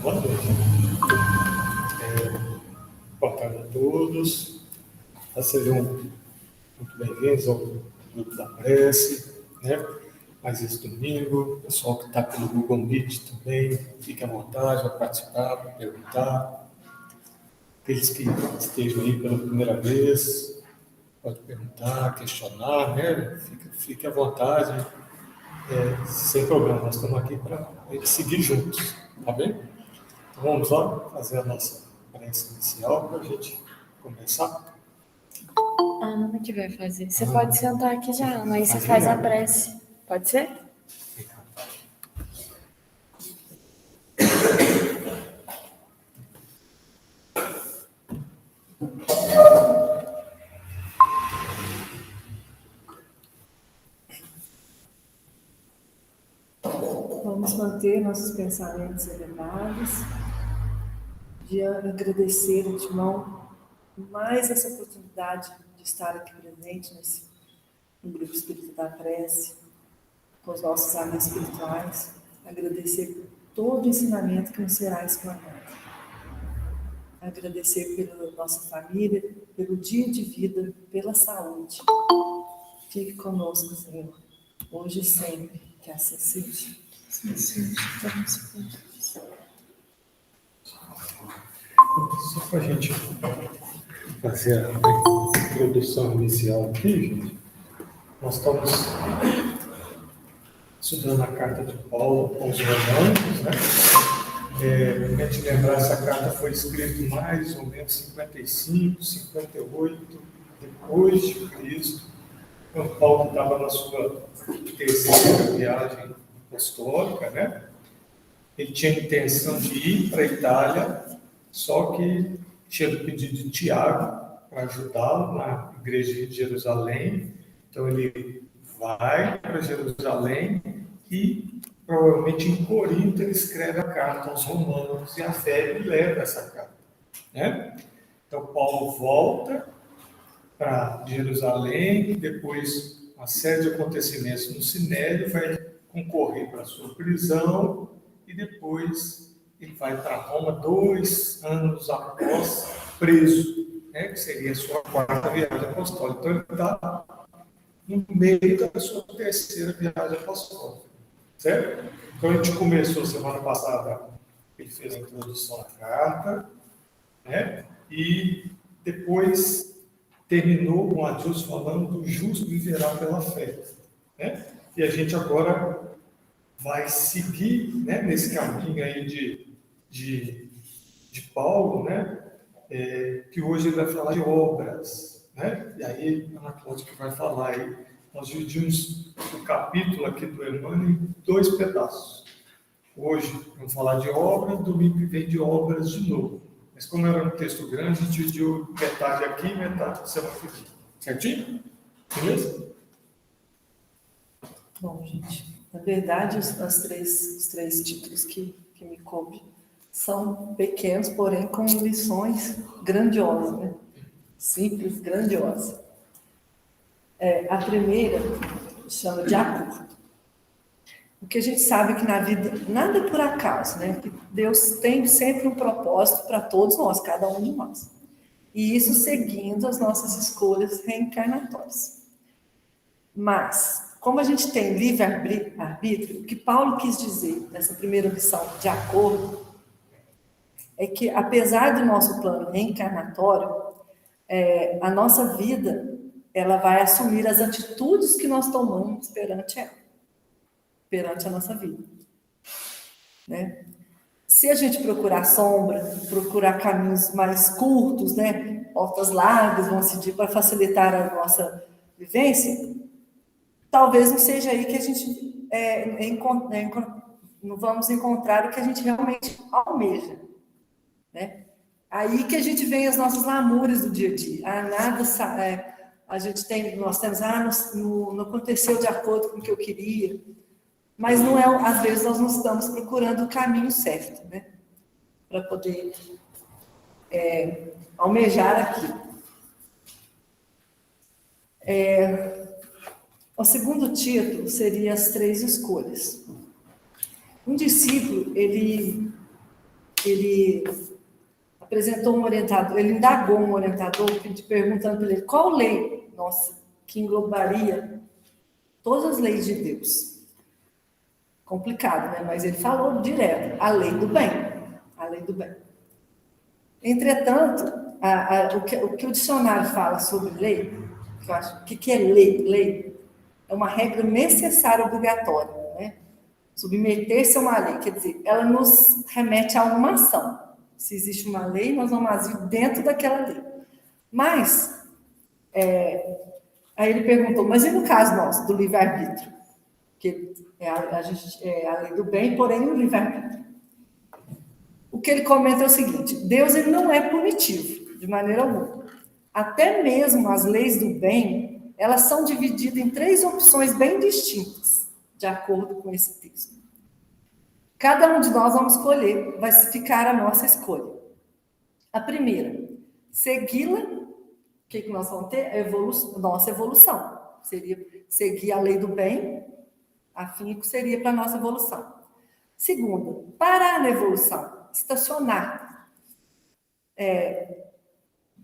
Boa noite. Boa tarde a todos. Sejam muito bem-vindos ao grupo da prece, né? Mais esse domingo. O pessoal que está pelo Google Meet também, fique à vontade para participar, para perguntar. Aqueles que estejam aí pela primeira vez, pode perguntar, questionar, né? Fique à vontade, sem problema. Nós estamos aqui para seguir juntos, tá bem? Então vamos lá fazer a nossa prece inicial para a gente começar. A Ana que vai fazer. Você pode sentar aqui já, Ana, aí você faz a prece. Pode ser? Vamos manter nossos pensamentos elevados, de agradecer de antemão mais essa oportunidade de estar aqui presente no Grupo Espírita da Prece, com os nossos amigos espirituais, agradecer por todo o ensinamento que nos será explanado, agradecer pela nossa família, pelo dia de vida, pela saúde. Fique conosco, Senhor, hoje e sempre, que assim seja. Só para a gente fazer a introdução inicial aqui, gente, nós estamos estudando a carta de Paulo aos Romanos, né? Para a gente lembrar, essa carta foi escrita mais ou menos 55, 58 depois de Cristo, quando Paulo estava na sua terceira viagem apostólica, né? Ele tinha a intenção de ir para a Itália, só que tinha o pedido de Tiago para ajudá-lo na igreja de Jerusalém. Então ele vai para Jerusalém e provavelmente em Corinto ele escreve a carta aos romanos e a fé ele leva essa carta, né? Então Paulo volta para Jerusalém, depois uma série de acontecimentos no Sinédrio, vai concorrer para a sua prisão e depois ele vai para Roma 2 anos após preso, né, que seria a sua quarta viagem apostólica. Então ele está no meio da sua terceira viagem apostólica, certo? Então a gente começou semana passada, ele fez a introdução à carta, né, e depois terminou com a Deus falando do justo viverá pela fé, né? E a gente agora vai seguir, né, nesse caminho aí de Paulo, né? Que hoje ele vai falar de obras, né? E aí a Ana Cláudia que vai falar aí. Nós dividimos o capítulo aqui do Emmanuel em 2 pedaços. Hoje vamos falar de obras, domingo que vem de obras de novo. Mas como era um texto grande, a gente dividiu metade aqui e metade semana que vem. Certinho? Beleza? Bom, gente, na verdade, os três títulos que me coube são pequenos, porém com lições grandiosas, né? Simples, grandiosa. A primeira chama de acordo. Porque a gente sabe que na vida nada é por acaso, né? Que Deus tem sempre um propósito para todos nós, cada um de nós. E isso seguindo as nossas escolhas reencarnatórias. Mas, como a gente tem livre-arbítrio, o que Paulo quis dizer nessa primeira lição de acordo é que, apesar do nosso plano reencarnatório, a nossa vida ela vai assumir as atitudes que nós tomamos perante a nossa vida, né? Se a gente procurar sombra, procurar caminhos mais curtos, né, portas largas, vamos dizer, para facilitar a nossa vivência, talvez não seja aí que a gente não vamos encontrar o que a gente realmente almeja, né? Aí que a gente vê as nossas lamúrias do dia a dia. Nós temos, não aconteceu de acordo com o que eu queria, mas não é, às vezes nós não estamos procurando o caminho certo, né? Para poder almejar aquilo. O segundo título seria as 3 escolhas. Um discípulo, ele ele apresentou um orientador, ele indagou um orientador perguntando para ele qual lei, nossa, que englobaria todas as leis de Deus. Complicado, né? Mas ele falou direto, a lei do bem. A lei do bem. Entretanto, o que o dicionário fala sobre lei, que eu acho, o que é lei? Lei é uma regra necessária, obrigatória, né? Submeter-se a uma lei, quer dizer, ela nos remete a uma ação. Se existe uma lei, nós vamos agir dentro daquela lei. Mas, aí ele perguntou, mas e no caso nosso, do livre-arbítrio? Que é a lei do bem, porém o livre-arbítrio. O que ele comenta é o seguinte, Deus ele não é punitivo, de maneira alguma. Até mesmo as leis do bem, elas são divididas em 3 opções bem distintas, de acordo com esse texto. Cada um de nós vamos escolher, vai ficar a nossa escolha. A primeira, segui-la, o que nós vamos ter? Nossa evolução. Seria seguir a lei do bem, afim seria para a nossa evolução. Segunda, parar na evolução, estacionar.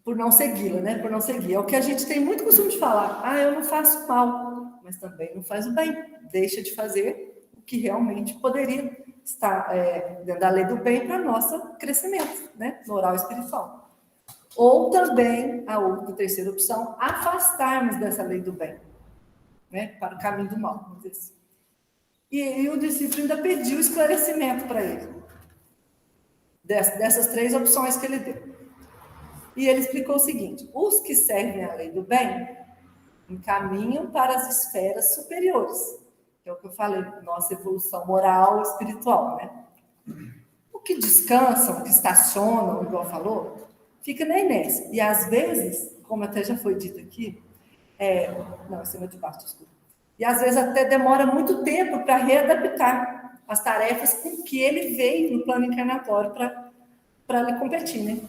Por não segui-la, né? Por não seguir. É o que a gente tem muito costume de falar. Eu não faço mal, mas também não faz o bem. Deixa de fazer o que realmente poderia estar dentro da lei do bem para nosso crescimento, né? Moral e espiritual. Ou também, a terceira opção, afastarmos dessa lei do bem, né? Para o caminho do mal, vamos dizer assim. E o discípulo ainda pediu esclarecimento para ele, dessas 3 opções que ele deu. E ele explicou o seguinte, os que servem à lei do bem encaminham para as esferas superiores, que é o que eu falei, nossa evolução moral e espiritual, né? O que descansam, o que estacionam, igual falou, fica na inércia. E às vezes, como até já foi dito aqui, acima de baixo, desculpa. E às vezes até demora muito tempo para readaptar as tarefas com que ele veio no plano encarnatório para lhe competir, né?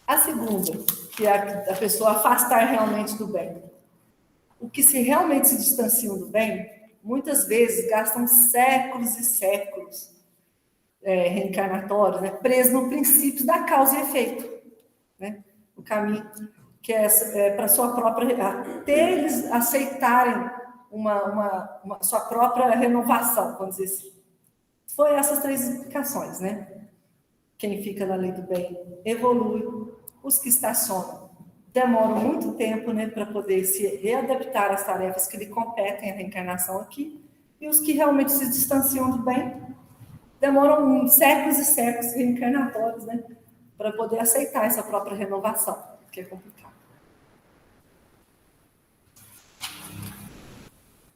A segunda, que é a pessoa afastar realmente do bem. O que realmente se distanciam do bem, muitas vezes gastam séculos e séculos reencarnatórios, né, presos no princípio da causa e efeito, né? O caminho que para sua própria, até eles aceitarem uma sua própria renovação, vamos dizer assim. Foi essas 3 explicações, né? Quem fica na lei do bem evolui, os que estacionam demoram muito tempo, né, para poder se readaptar às tarefas que lhe competem a reencarnação aqui, e os que realmente se distanciam do bem demoram séculos e séculos reencarnatórios, né, para poder aceitar essa própria renovação, que é complicado.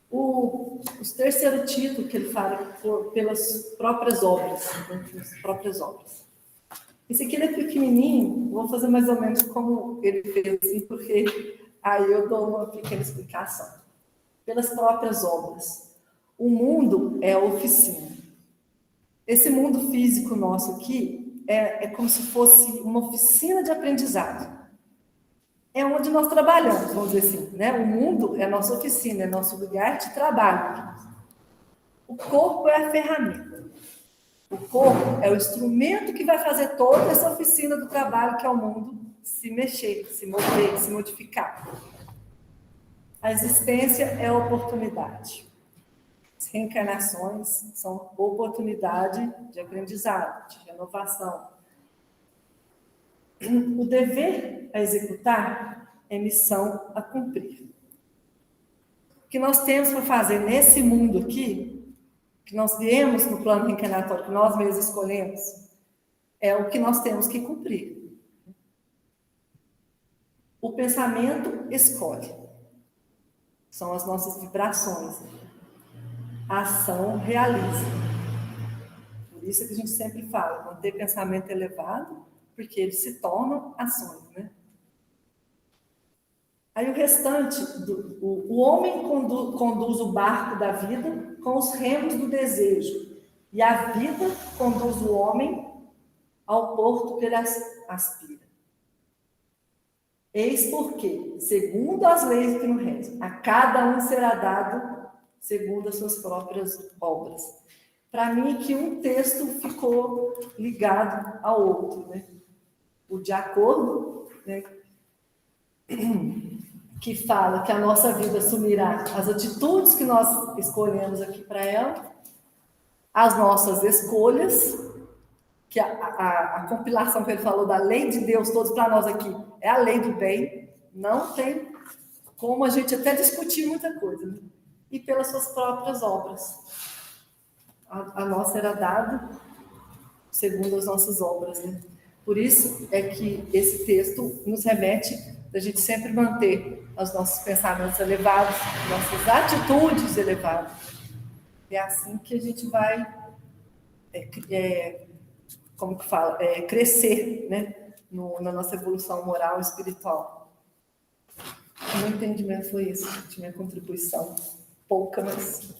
O terceiro título que ele fala pelas próprias obras, né, pelas próprias obras. Esse aqui ele é pequenininho, vou fazer mais ou menos como ele fez, assim, porque aí eu dou uma pequena explicação. Pelas próprias obras. O mundo é a oficina. Esse mundo físico nosso aqui é como se fosse uma oficina de aprendizado. É onde nós trabalhamos, vamos dizer assim, né? O mundo é a nossa oficina, é nosso lugar de trabalho. O corpo é a ferramenta. O corpo é o instrumento que vai fazer toda essa oficina do trabalho, que é o mundo, se mexer, se mover, se modificar. A existência é oportunidade. As reencarnações são oportunidade de aprendizado, de renovação. O dever a executar é missão a cumprir. O que nós temos para fazer nesse mundo aqui, que nós viemos no plano reencarnatório, que nós mesmos escolhemos, é o que nós temos que cumprir. O pensamento escolhe. São as nossas vibrações. A ação realiza. Por isso que a gente sempre fala, manter pensamento elevado, porque eles se tornam ações, né? Aí o restante, o homem conduz o barco da vida com os remos do desejo, e a vida conduz o homem ao porto que ele aspira. Eis porque, segundo as leis que nos regem, a cada um será dado segundo as suas próprias obras. para mim é que um texto ficou ligado ao outro, né? O de acordo, né? Que fala que a nossa vida assumirá as atitudes que nós escolhemos aqui para ela, as nossas escolhas, que a compilação que ele falou da lei de Deus, todos para nós aqui, é a lei do bem, não tem como a gente até discutir muita coisa, né? E pelas suas próprias obras. A nossa era dada segundo as nossas obras, né? Por isso é que esse texto nos remete a gente sempre manter os nossos pensamentos elevados, nossas atitudes elevadas. É assim que a gente vai, como que fala, crescer, né? Na nossa evolução moral e espiritual. O meu entendimento foi isso, minha contribuição. Pouca, mas...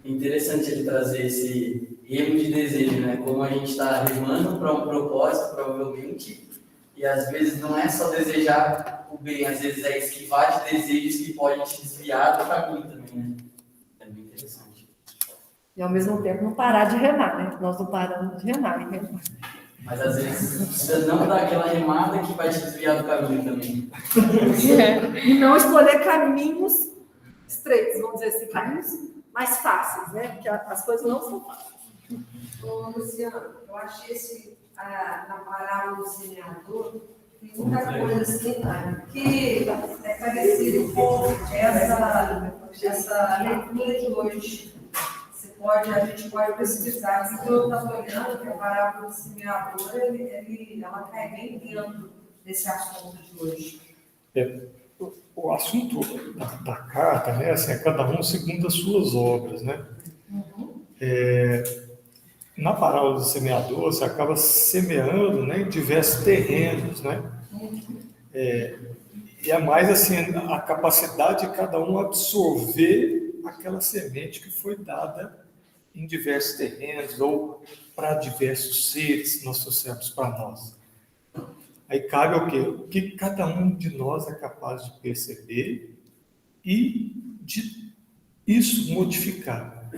Interessante ele trazer esse remo de desejo, né? Como a gente está remando para um propósito, provavelmente, e às vezes não é só desejar o bem, às vezes é esquivar de desejos que podem te desviar do caminho também, né? É bem interessante. E ao mesmo tempo não parar de remar, né? Nós não paramos de remar e remar. Mas às vezes precisa não dar aquela remada que vai te desviar do caminho também. E não escolher caminhos estreitos, vamos dizer assim, caminhos mais fáceis, né? Porque as coisas não são fáceis. Ô, Luciano, eu achei na parábola do semeador, tem muita coisa assim, que é parecido com essa leitura de hoje. A gente pode pesquisar, porque eu estava olhando que a parábola do semeador, ela cai bem dentro desse assunto de hoje. O assunto da carta, né, assim, é cada um segundo as suas obras, né? Na parábola do semeador, você acaba semeando, né, em diversos terrenos, né? E é mais assim, a capacidade de cada um absorver aquela semente que foi dada em diversos terrenos ou para diversos seres que nós trouxemos para nós. Aí cabe o quê? O que cada um de nós é capaz de perceber e de isso modificar.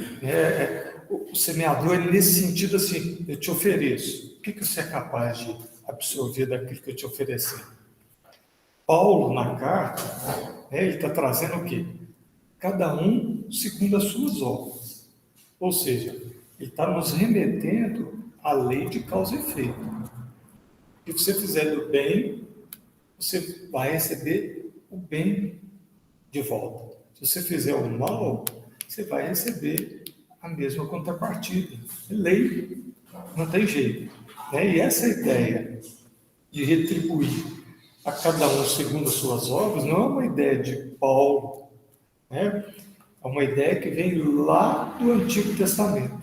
O semeador é nesse sentido assim, eu te ofereço. O que você é capaz de absorver daquilo que eu te oferecer? Paulo, na carta, ele está trazendo o quê? Cada um segundo as suas obras. Ou seja, ele está nos remetendo à lei de causa e efeito. Se você fizer do bem, você vai receber o bem de volta. Se você fizer o mal, você vai receber a mesma contrapartida. É lei, não tem jeito. E essa ideia de retribuir a cada um segundo as suas obras não é uma ideia de Paulo, né? É uma ideia que vem lá do Antigo Testamento.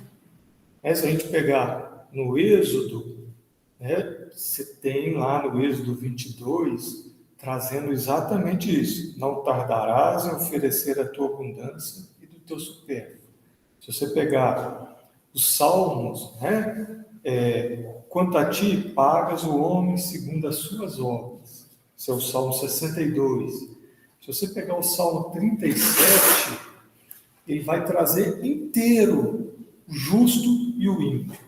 Se a gente pegar no Êxodo, você tem lá no Êxodo 22, trazendo exatamente isso. Não tardarás em oferecer a tua abundância e do teu supérfluo. Se você pegar os Salmos, quanto a ti pagas o homem segundo as suas obras. Esse é o Salmo 62. Se você pegar o Salmo 37, ele vai trazer inteiro o justo e o ímpio.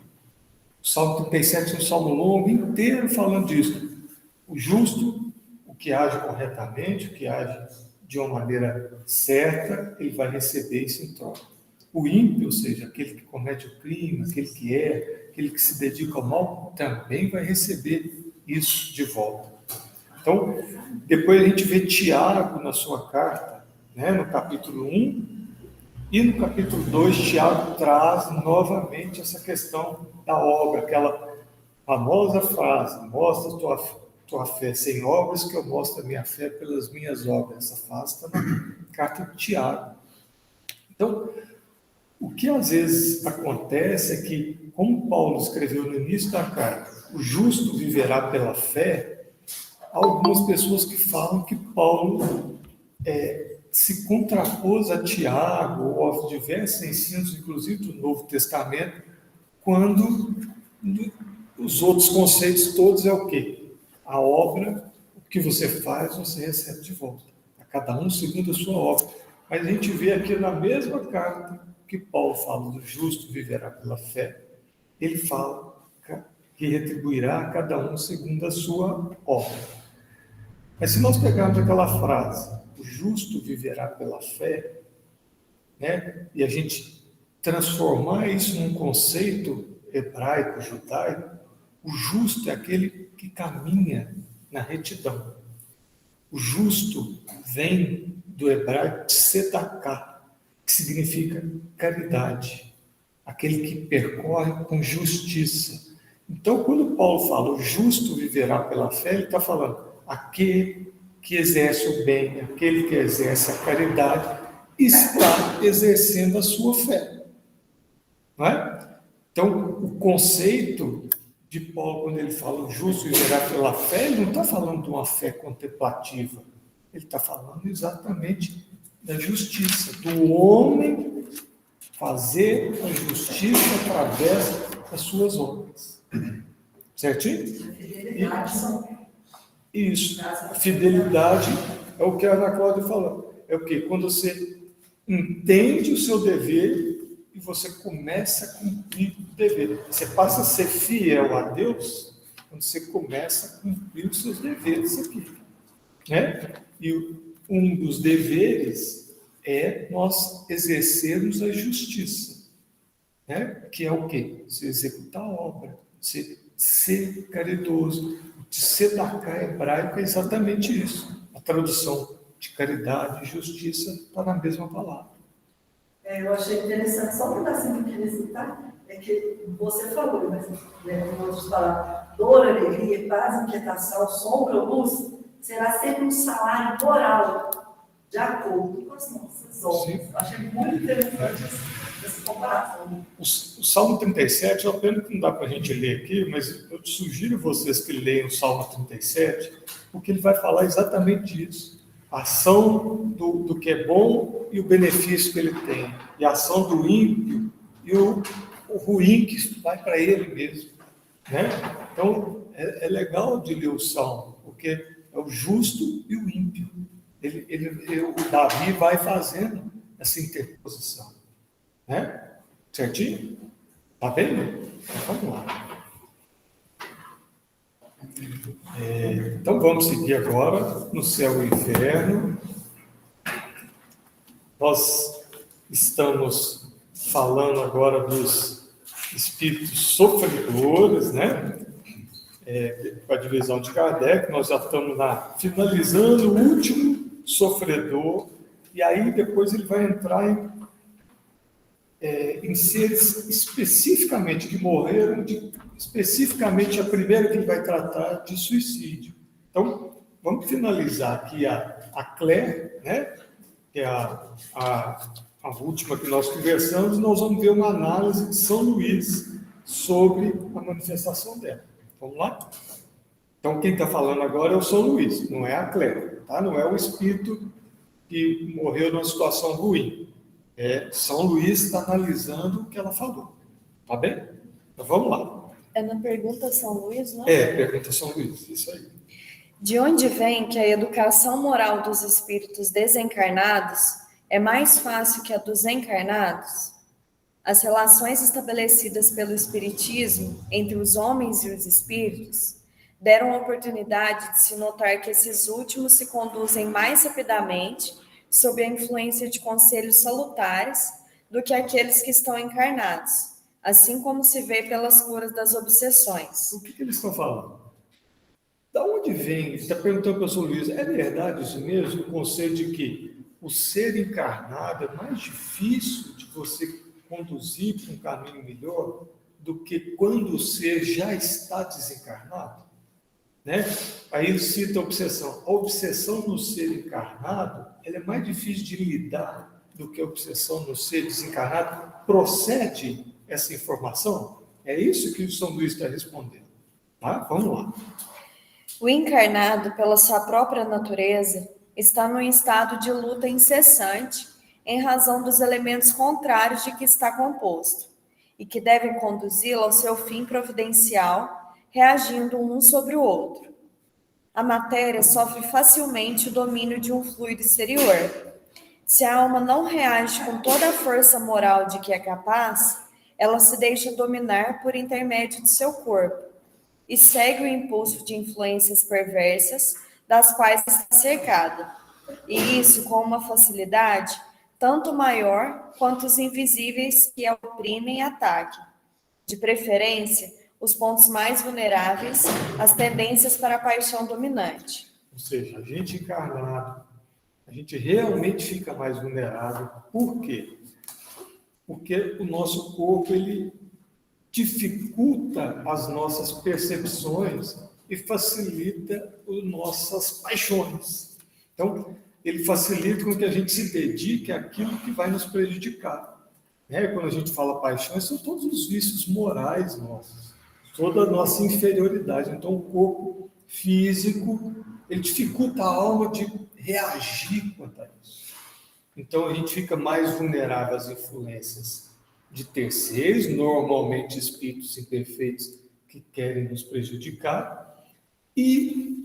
O Salmo 37 é um salmo longo, inteiro falando disso. O justo, o que age corretamente, o que age de uma maneira certa, ele vai receber isso em troca. O ímpio, ou seja, aquele que comete o crime, aquele que se dedica ao mal, também vai receber isso de volta. Então, depois a gente vê Tiago na sua carta, no capítulo 1, e no capítulo 2, Tiago traz novamente essa questão da obra, aquela famosa frase: mostra tua fé sem obras, que eu mostro a minha fé pelas minhas obras. Essa frase está na carta de Tiago. Então, o que às vezes acontece é que, como Paulo escreveu no início da carta, o justo viverá pela fé, há algumas pessoas que falam que Paulo se contrapôs a Tiago ou aos diversos ensinos, inclusive do Novo Testamento, quando os outros conceitos todos é o quê? A obra, o que você faz, você recebe de volta. A cada um segundo a sua obra. Mas a gente vê aqui na mesma carta que Paulo fala do justo viverá pela fé, ele fala que retribuirá a cada um segundo a sua obra. Mas se nós pegarmos aquela frase, o justo viverá pela fé, né, e a gente transformar isso num conceito hebraico, judaico, o justo é aquele que caminha na retidão. O justo vem do hebraico tzedaká, que significa caridade, aquele que percorre com justiça. Então, quando Paulo fala o justo viverá pela fé, ele está falando aquele que exerce o bem, aquele que exerce a caridade, está exercendo a sua fé. Não é? Então, o conceito de Paulo, quando ele fala o justo viverá pela fé, ele não está falando de uma fé contemplativa, ele está falando exatamente da justiça, do homem fazer a justiça através das suas obras. Certinho? Isso. A fidelidade é o que a Ana Cláudia falou. É o quê? Quando você entende o seu dever e você começa a cumprir o dever. Você passa a ser fiel a Deus quando você começa a cumprir os seus deveres aqui. Né? E um dos deveres é nós exercermos a justiça. Né? Que é o quê? Você executar a obra, você ser caridoso. Tzedaká hebraico é exatamente isso. A tradução de caridade e justiça está na mesma palavra. Eu achei interessante, só um pedacinho que eu queria citar, é que você falou, mas em outras palavras, dor, alegria, paz, inquietação, sombra ou luz, será sempre um salário moral, de acordo com as nossas obras. Eu achei muito interessante essa comparação. O Salmo 37, é uma pena que não dá para a gente ler aqui, mas eu te sugiro vocês que leiam o Salmo 37, porque ele vai falar exatamente isso. A ação do que é bom e o benefício que ele tem. E a ação do ímpio e o ruim que vai para ele mesmo. Né? Então, é legal de ler o Salmo, porque é o justo e o ímpio. O Davi vai fazendo essa interposição. Né? Certinho? Tá bem? Então, vamos lá. Então vamos seguir agora no céu e inferno. Nós estamos falando agora dos espíritos sofredores, né? Com a divisão de Kardec, nós já estamos finalizando o último sofredor, e aí depois ele vai entrar em seres especificamente que morreram, especificamente a primeira que ele vai tratar de suicídio. Então, vamos finalizar aqui a Claire, né? Que é a última que nós conversamos, nós vamos ver uma análise de São Luís sobre a manifestação dela. Vamos lá? Então, quem está falando agora é o São Luís, não é a Claire, tá? Não é o espírito que morreu numa situação ruim. São Luís está analisando o que ela falou. Tá bem? Então vamos lá. É na pergunta São Luís, não é? Pergunta São Luís, isso aí. De onde vem que a educação moral dos espíritos desencarnados é mais fácil que a dos encarnados? As relações estabelecidas pelo Espiritismo entre os homens e os espíritos deram a oportunidade de se notar que esses últimos se conduzem mais rapidamente sob a influência de conselhos salutares do que aqueles que estão encarnados, assim como se vê pelas curas das obsessões. O que eles estão falando? Da onde vem? Está perguntando para o São Luís, é verdade isso mesmo? O conceito de que o ser encarnado é mais difícil de você conduzir para um caminho melhor do que quando o ser já está desencarnado? Né? Aí ele cita a obsessão. A obsessão no ser encarnado, ela é mais difícil de lidar do que a obsessão no ser desencarnado. Procede essa informação? É isso que o São Luís está respondendo. Tá? Vamos lá. O encarnado, pela sua própria natureza, está num estado de luta incessante em razão dos elementos contrários de que está composto e que devem conduzi-lo ao seu fim providencial, reagindo um sobre o outro. A matéria sofre facilmente o domínio de um fluido exterior. Se a alma não reage com toda a força moral de que é capaz, ela se deixa dominar por intermédio de seu corpo e segue o impulso de influências perversas das quais está cercada. E isso com uma facilidade tanto maior quanto os invisíveis que a oprimem e atacam. De preferência, os pontos mais vulneráveis, as tendências para a paixão dominante. Ou seja, a gente encarnado, a gente realmente fica mais vulnerável. Por quê? Porque o nosso corpo, ele dificulta as nossas percepções e facilita as nossas paixões. Então, ele facilita com que a gente se dedique àquilo que vai nos prejudicar. Quando a gente fala paixões, são todos os vícios morais nossos, toda a nossa inferioridade. Então, o corpo físico, ele dificulta a alma de reagir quanto a isso. Então, a gente fica mais vulnerável às influências de terceiros, normalmente espíritos imperfeitos que querem nos prejudicar, e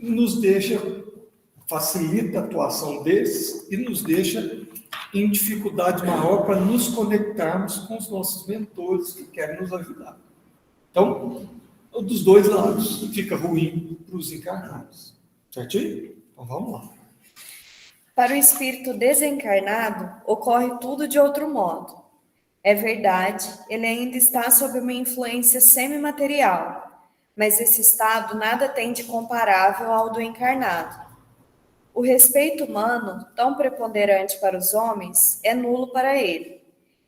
facilita a atuação desses e nos deixa em dificuldade maior para nos conectarmos com os nossos mentores que querem nos ajudar. Então, dos dois lados, fica ruim para os encarnados. Certinho? Então, vamos lá. Para o espírito desencarnado, ocorre tudo de outro modo. É verdade, ele ainda está sob uma influência semimaterial, mas esse estado nada tem de comparável ao do encarnado. O respeito humano, tão preponderante para os homens, é nulo para ele,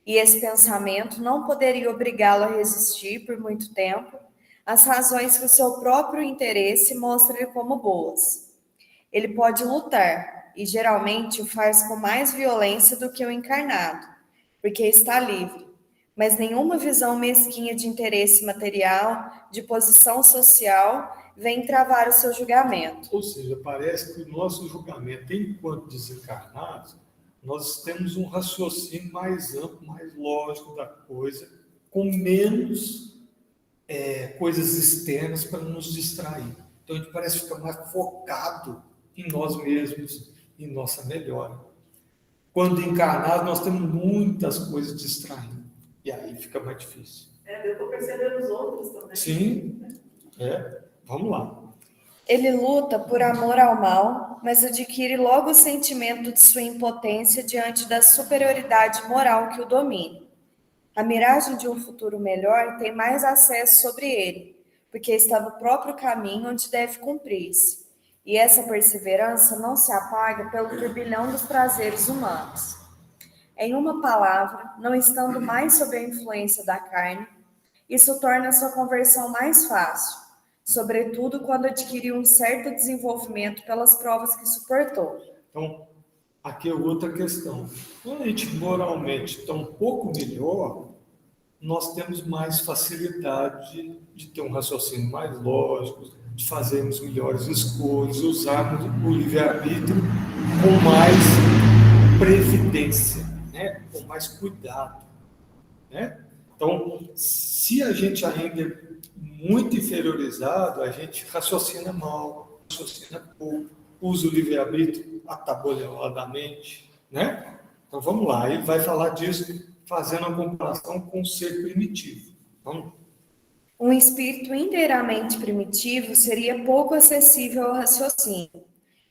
e esse pensamento não poderia obrigá-lo a resistir por muito tempo às razões que o seu próprio interesse mostra-lhe como boas. Ele pode lutar, e geralmente o faz com mais violência do que o encarnado, porque está livre, mas nenhuma visão mesquinha de interesse material, de posição social, vem travar o seu julgamento. Ou seja, parece que o nosso julgamento, enquanto desencarnados, nós temos um raciocínio mais amplo, mais lógico da coisa, com menos coisas externas para nos distrair. Então, a gente parece ficar mais focado em nós mesmos, em nossa melhora. Quando encarnados, nós temos muitas coisas distraindo. E aí fica mais difícil. Eu estou percebendo os outros também. Sim, vamos lá. Ele luta por amor ao mal, mas adquire logo o sentimento de sua impotência diante da superioridade moral que o domina. A miragem de um futuro melhor tem mais acesso sobre ele, porque está no próprio caminho onde deve cumprir-se. E essa perseverança não se apaga pelo turbilhão dos prazeres humanos. Em uma palavra, não estando mais sob a influência da carne, isso torna a sua conversão mais fácil, sobretudo quando adquiriu um certo desenvolvimento pelas provas que suportou. Então, aqui é outra questão. Quando a gente moralmente está um pouco melhor, nós temos mais facilidade de ter um raciocínio mais lógico, de fazermos melhores escolhas, usarmos o livre-arbítrio com mais previdência, com mais cuidado. Então, se a gente ainda é muito inferiorizado, a gente raciocina mal, raciocina pouco, usa o livre-arbítrio atabalhoadamente. Então, vamos lá, ele vai falar disso fazendo a comparação com o ser primitivo. Vamos lá. Um espírito inteiramente primitivo seria pouco acessível ao raciocínio,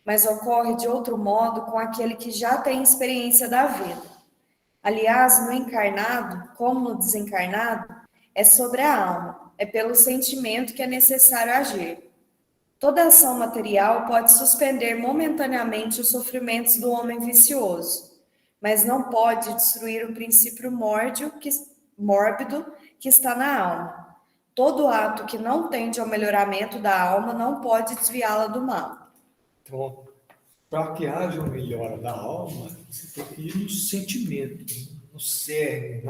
mas ocorre de outro modo com aquele que já tem experiência da vida. Aliás, no encarnado, como no desencarnado, é sobre a alma, é pelo sentimento que é necessário agir. Toda ação material pode suspender momentaneamente os sofrimentos do homem vicioso, mas não pode destruir o princípio mórbido que está na alma. Todo ato que não tende ao melhoramento da alma não pode desviá-la do mal. Então, para que haja uma melhora da alma, você tem que ir no sentimento, no cerne,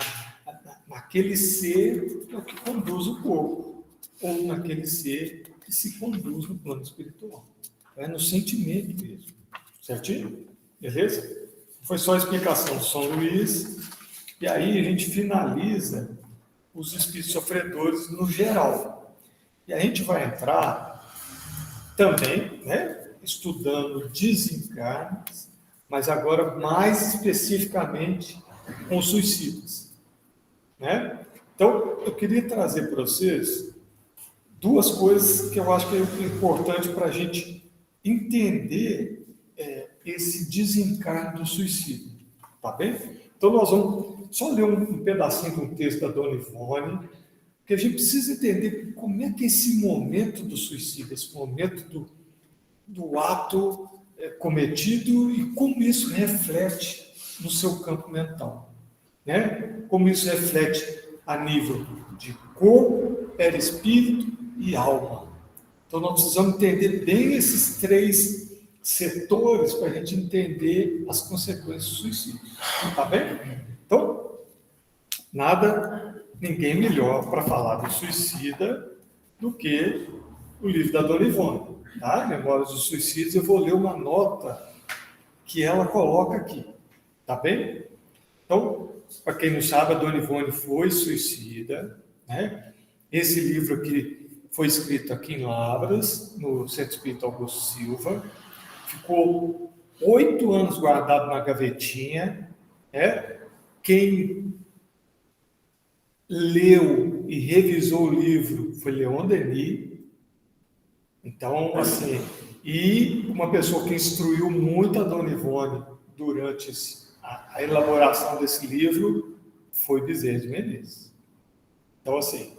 naquele ser que é o que conduz o corpo, ou naquele ser que se conduz no plano espiritual. É no sentimento mesmo. Certinho? Beleza? Foi só a explicação do São Luís. E aí a gente finaliza os espíritos sofredores no geral. E a gente vai entrar também, né, estudando desencarnes, mas agora mais especificamente com suicidas, né? Então, eu queria trazer para vocês duas coisas que eu acho que é importante para a gente entender esse desencarne do suicídio, tá bem? Então, nós vamos só ler um pedacinho de um texto da Dona Ivone, porque a gente precisa entender como é que esse momento do suicídio, esse momento do ato cometido e como isso reflete no seu campo mental, né? Como isso reflete a nível de corpo, perispírito e alma. Então, nós precisamos entender bem esses três setores para a gente entender as consequências do suicídio. Tá bem? Então, ninguém melhor para falar do suicida do que o livro da Dona Ivone, tá? Memórias dos Suicídios. Eu vou ler uma nota que ela coloca aqui, tá bem? Então, para quem não sabe, a Dona Ivone foi suicida, né? Esse livro aqui foi escrito aqui em Lavras, no Centro Espírita Augusto Silva. Ficou 8 anos guardado na gavetinha, né? Quem leu e revisou o livro foi Leon Denis. Então, assim, e uma pessoa que instruiu muito a Dona Ivone durante a elaboração desse livro foi Bezerra de Menezes. Então, assim,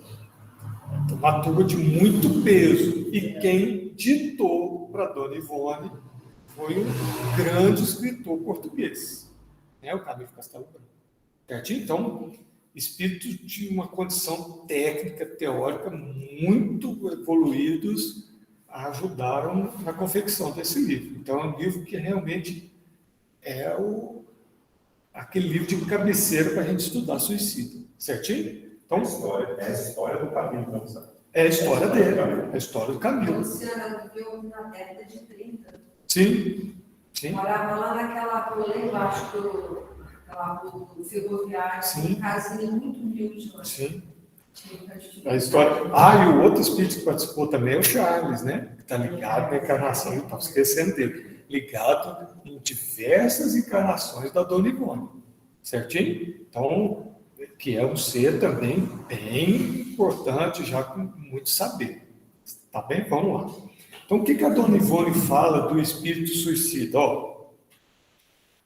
uma turma de muito peso. E quem ditou para a Dona Ivone foi um grande escritor português, né? O Camilo Castelo Branco. Certinho? Então, espíritos de uma condição técnica, teórica, muito evoluídos, ajudaram na confecção desse livro. Então, é um livro que realmente é aquele livro de cabeceira para a gente estudar suicídio. Certinho? Então, É a história do Camilo, não sabe? É a história dele, a história do Camilo. Luciana viveu na década de 30. Sim, sim. Morava lá naquela rua lá embaixo daquela rua do ferroviário, Sim. casinha muito humilde lá. Sim. A história. E o outro espírito que participou também é o Charles, né? Que está ligado na encarnação, estava esquecendo dele. Ligado em diversas encarnações da Dona Ivone. Certinho? Então, que é um ser também bem importante, já com muito saber. Tá bem? Vamos lá. Então, o que a Dona Ivone fala do espírito suicida?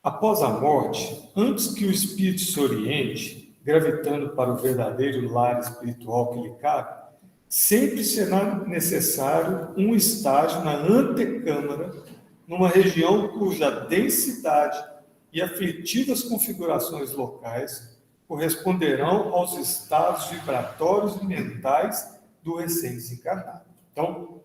Após a morte, antes que o espírito se oriente, gravitando para o verdadeiro lar espiritual que lhe cabe, sempre será necessário um estágio na antecâmara, numa região cuja densidade e aflitivas configurações locais corresponderão aos estados vibratórios e mentais do recém-desencarnado. Então,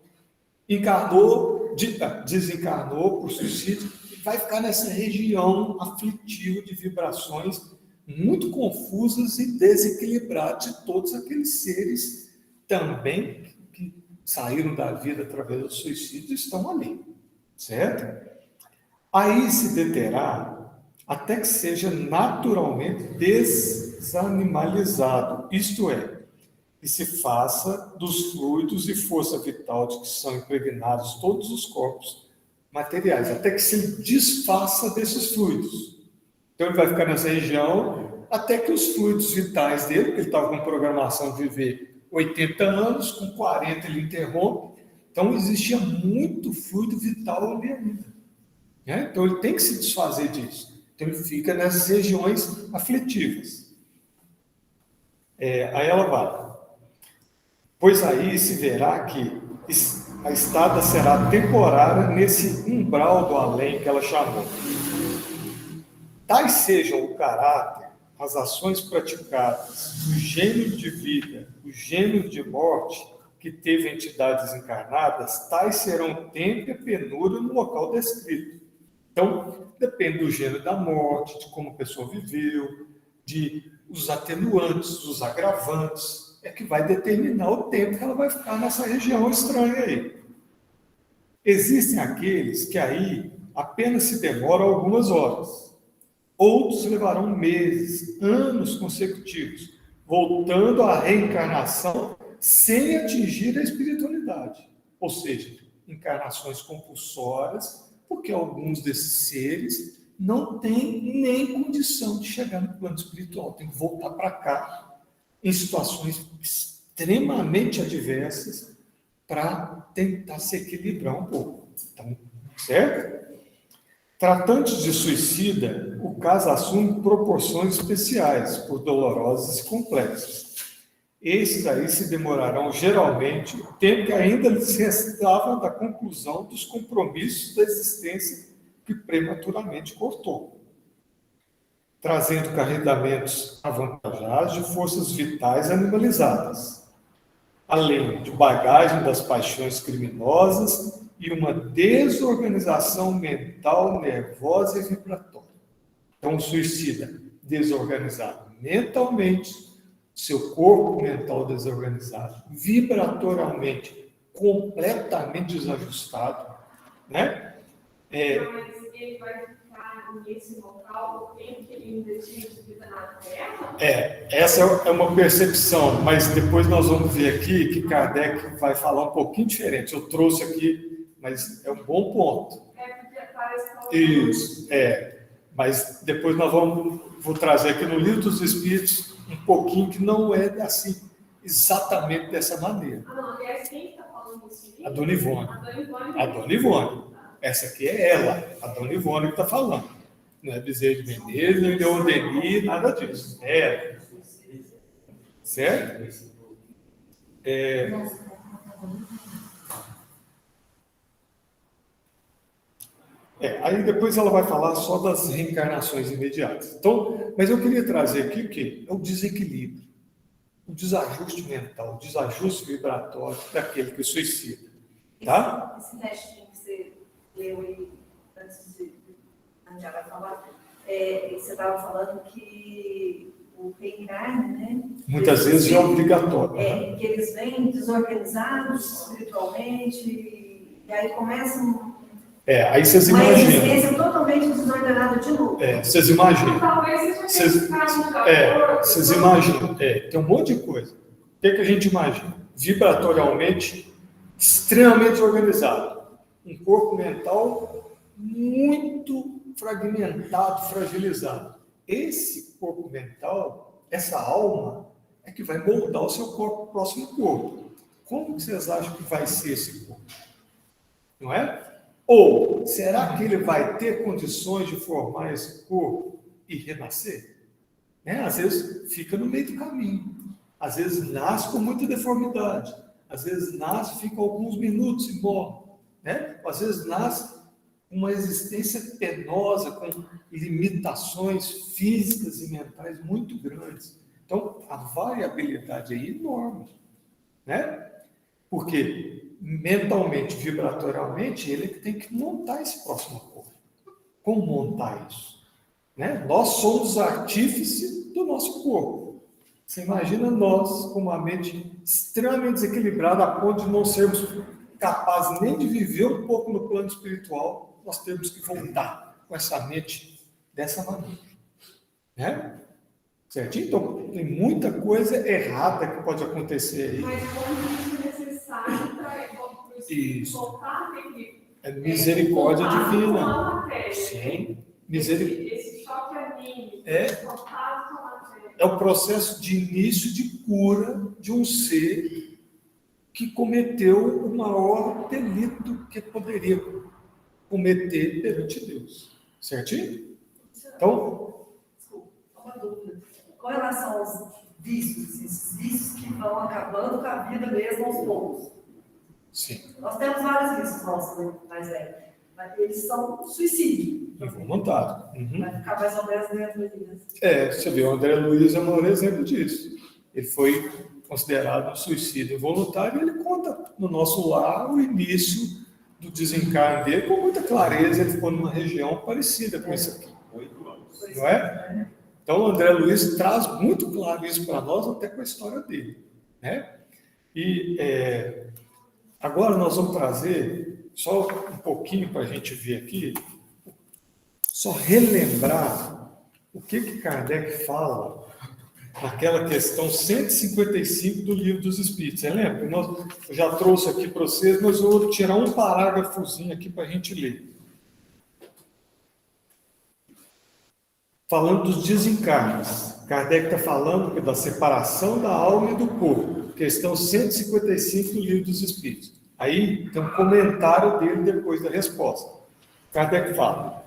desencarnou por suicídio, vai ficar nessa região aflitiva de vibrações muito confusas e desequilibradas de todos aqueles seres também que saíram da vida através do suicídio e estão ali, certo? Aí se deterá até que seja naturalmente desanimalizado, isto é, que se faça dos fluidos e força vital de que são impregnados todos os corpos materiais, até que se desfaça desses fluidos. Então ele vai ficar nessa região até que os fluidos vitais dele, porque ele estava com programação de viver 80 anos, com 40 ele interrompe, então existia muito fluido vital ali ainda. Né? Então ele tem que se desfazer disso. Então ele fica nessas regiões aflitivas. Aí ela vai. Pois aí se verá que a estada será temporária nesse umbral do além que ela chamou. Tais sejam o caráter, as ações praticadas, o gênero de vida, o gênero de morte que teve entidades encarnadas, tais serão o tempo e a penúria no local descrito. Então, depende do gênero da morte, de como a pessoa viveu, de os atenuantes, os agravantes, é que vai determinar o tempo que ela vai ficar nessa região estranha aí. Existem aqueles que aí apenas se demoram algumas horas. Outros levarão meses, anos consecutivos, voltando à reencarnação sem atingir a espiritualidade. Ou seja, encarnações compulsórias, porque alguns desses seres não têm nem condição de chegar no plano espiritual, tem que voltar para cá em situações extremamente adversas para tentar se equilibrar um pouco. Então, certo? Tratantes de suicida, o caso assume proporções especiais, por dolorosas e complexas. Esses aí se demorarão geralmente o tempo que ainda lhes restava da conclusão dos compromissos da existência que prematuramente cortou, trazendo carregamentos avantajados de forças vitais animalizadas, além de bagagem das paixões criminosas e uma desorganização mental, nervosa e vibratória. Então, o suicida desorganizado mentalmente, seu corpo mental desorganizado, vibratoriamente completamente desajustado, né? Mas ele vai ficar nesse local o tempo que ele ainda tinha de vida na Terra? Essa é uma percepção, mas depois nós vamos ver aqui que Kardec vai falar um pouquinho diferente. Eu trouxe aqui, mas é um bom ponto. Porque parece que Isso, mas depois vou trazer aqui no Livro dos Espíritos um pouquinho que não é assim, exatamente dessa maneira. não, aliás, quem está falando isso? A Dona Ivone. A Dona Ivone. Essa aqui é ela, a Dona Ivone que está falando. Não é Bezerra de Menezes, não é Odeni, nada disso. É ela. Certo? Aí depois ela vai falar só das reencarnações imediatas. Então, mas eu queria trazer aqui o quê? É o desequilíbrio, o desajuste mental, o desajuste vibratório daquele que suicida. Tá? Esse restinho que você leu aí, antes de a gente vai falar, você estava falando que o reencarne, né? Muitas vezes é obrigatório. Que eles vêm desorganizados espiritualmente, e aí começam aí vocês uma imaginam. existência totalmente desordenada de novo. Vocês imaginam. Talvez seja aquele caso Vocês imaginam. Tem um monte de coisa. O que a gente imagina? Vibratorialmente, extremamente organizado. Um corpo mental muito fragmentado, fragilizado. Esse corpo mental, essa alma, é que vai moldar o seu próximo corpo. Como que vocês acham que vai ser esse corpo? Não é? Ou será que ele vai ter condições de formar esse corpo e renascer? Às vezes fica no meio do caminho. Às vezes nasce com muita deformidade. Às vezes nasce, fica alguns minutos e morre. Às vezes nasce uma existência penosa, com limitações físicas e mentais muito grandes. Então, a variabilidade é enorme. Porque mentalmente, vibratorialmente, ele tem que montar esse próximo corpo. Como montar isso? Nós somos artífices do nosso corpo. Você imagina nós com uma mente extremamente desequilibrada, a ponto de não sermos capazes nem de viver um pouco no plano espiritual, nós temos que voltar com essa mente dessa maneira. Certinho? Então, tem muita coisa errada que pode acontecer aí. Mas como isso é necessário para Isso. voltar, tem que É misericórdia divina. a matéria. Sim. Esse choque anímico, voltar com a matéria. É o processo de início de cura de um ser que cometeu o maior delito que poderia cometer perante Deus. Certinho? Então, Desculpa, uma dúvida. Com relação aos vícios, esses vícios que vão acabando com a vida mesmo aos poucos. sim, Nós temos vários vícios nossos, né? Mas eles são suicídio. involuntário. Vai ficar mais ou menos dentro ali. Você viu, o André Luiz é o maior exemplo disso. Ele foi considerado um suicídio involuntário e ele conta no nosso lar o início do desencarne dele com muita clareza. Ele ficou numa região parecida com isso aqui. 8 anos. Não é? Então, o André Luiz traz muito claro isso para nós, até com a história dele. E agora nós vamos trazer só um pouquinho para a gente ver aqui, só relembrar o que Kardec fala naquela questão 155 do Livro dos Espíritos. Você lembra? Eu já trouxe aqui para vocês, mas eu vou tirar um parágrafozinho aqui para a gente ler. Falando dos desencarnes. Kardec está falando da separação da alma e do corpo. Questão 155 do Livro dos Espíritos. Aí tem um comentário dele depois da resposta. Kardec fala: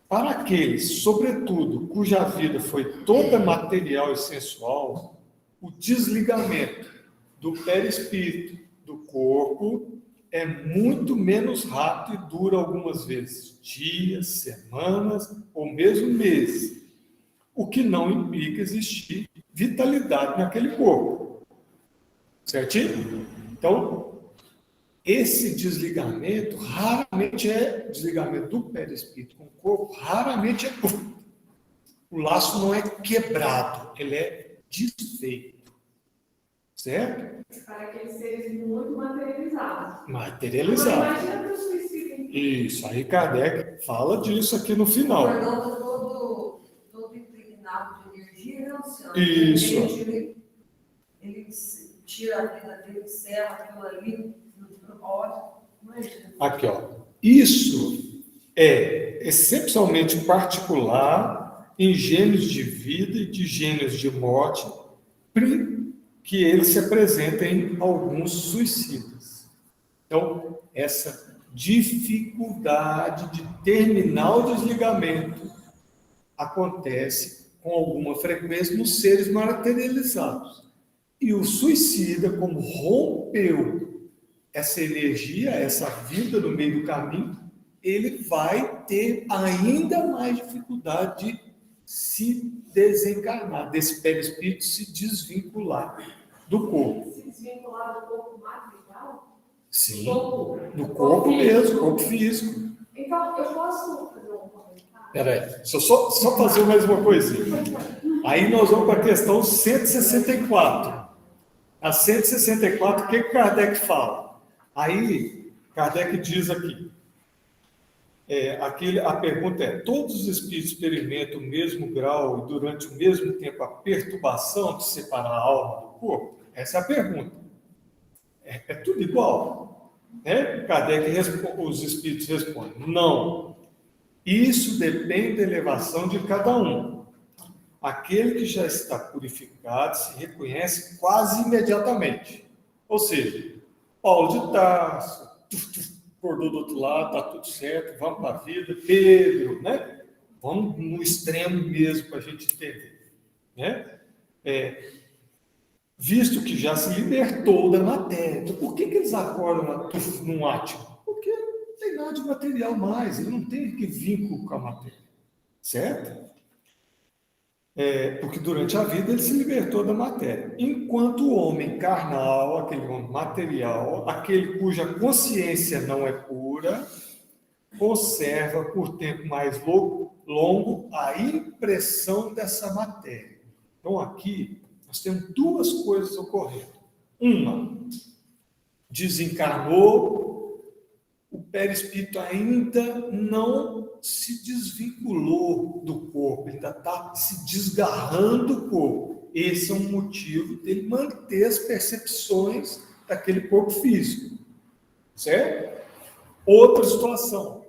para aqueles, sobretudo, cuja vida foi toda material e sensual, o desligamento do perispírito do corpo é muito menos rápido e dura algumas vezes dias, semanas ou mesmo meses, o que não implica existir vitalidade naquele corpo. Certinho? Então, esse desligamento raramente é desligamento do perispírito com o corpo, raramente é. O laço não é quebrado, ele é desfeito. Certo? Para aqueles seres muito materializados. Materializado. Mas imagina para o suicídio. Isso, aí Kardec fala disso aqui no O final. cordão todo impregnado de energia, né, Luciano? Isso. Ele tira a vida dele, encerra aquilo ali, imagina. Aqui, ó. Isso é excepcionalmente particular em gênios de vida e de gênios de morte, que ele se apresenta em alguns suicidas. Então, essa dificuldade de terminar o desligamento acontece com alguma frequência nos seres materializados. E o suicida, como rompeu essa energia, essa vida no meio do caminho, ele vai ter ainda mais dificuldade de se desencarnar, desse perispírito se desvincular do corpo. Se desvincular do corpo material? Sim, Do do corpo mesmo, corpo físico. Então, eu posso fazer um comentário? Peraí, deixa eu só fazer mais uma coisinha. Aí nós vamos para a questão 164. A 164, o que Kardec fala? Aí, Kardec diz aqui, a pergunta é: todos os espíritos experimentam o mesmo grau e durante o mesmo tempo a perturbação de separar a alma do corpo? Essa é a pergunta. É tudo igual? Né? Kardec, os espíritos respondem: não. Isso depende da elevação de cada um. Aquele que já está purificado se reconhece quase imediatamente. Ou seja, Paulo de Tarso, acordou do outro lado, está tudo certo, vamos para a vida. Pedro, né? Vamos no extremo mesmo para a gente entender. Né? Visto que já se libertou da matéria. Então, por que eles acordam num átimo? Porque não tem nada de material mais, ele não tem que vínculo com a matéria. Certo? Porque durante a vida ele se libertou da matéria. Enquanto o homem carnal, aquele homem material, aquele cuja consciência não é pura, conserva por tempo mais longo a impressão dessa matéria. Então aqui nós temos duas coisas ocorrendo. Uma, desencarnou, o perispírito ainda não se desvinculou do corpo, ainda está se desgarrando do corpo. Esse é um motivo dele manter as percepções daquele corpo físico. Certo? Outra situação,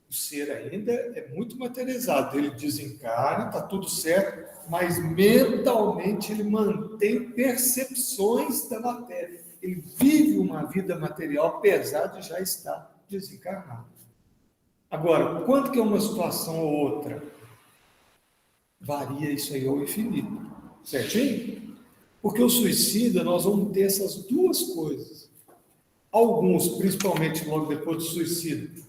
o ser ainda é muito materializado, ele desencarna, está tudo certo, mas mentalmente ele mantém percepções da matéria. Ele vive uma vida material, apesar de já estar desencarnado. Agora, quanto que é uma situação ou outra? Varia isso aí ao infinito. Certinho? Porque o suicida, nós vamos ter essas duas coisas. Alguns, principalmente logo depois do suicídio,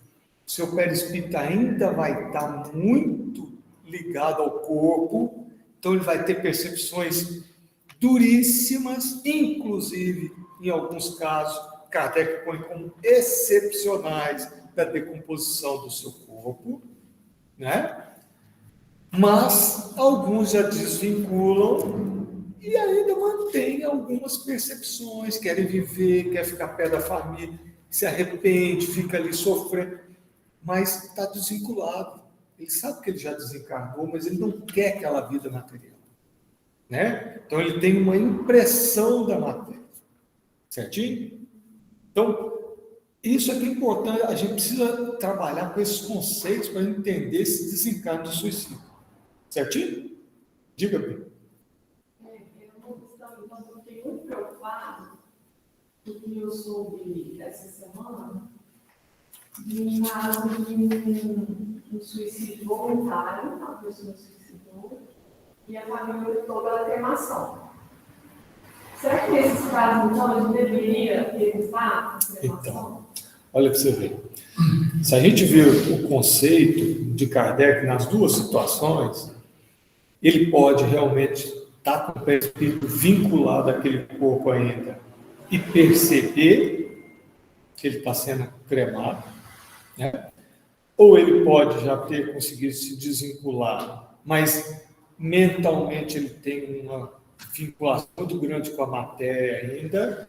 seu perispírito ainda vai estar muito ligado ao corpo, então ele vai ter percepções duríssimas, inclusive, em alguns casos, Kardec põe como excepcionais da decomposição do seu corpo, né? Mas alguns já desvinculam e ainda mantêm algumas percepções, querem viver, quer ficar perto da família, se arrepende, fica ali sofrendo, mas está desvinculado. Ele sabe que ele já desencarnou, mas ele não quer aquela vida material. né? Então, ele tem uma impressão da matéria, certinho? Então, isso é que é importante, a gente precisa trabalhar com esses conceitos para entender esse desencarne do suicídio, certinho? Diga, Bia. Eu fiquei muito preocupada porque eu soube essa semana de um caso de um suicídio voluntário, uma pessoa se suicidou, e a família optou pela cremação. Será que nesses casos, então, a gente deveria evitar a cremação? Então, olha para você ver. Se a gente vê o conceito de Kardec nas duas situações, ele pode realmente estar com o espírito vinculado àquele corpo ainda e perceber que ele está sendo cremado, né? Ou ele pode já ter conseguido se desvincular, mas mentalmente ele tem uma vinculação muito grande com a matéria ainda,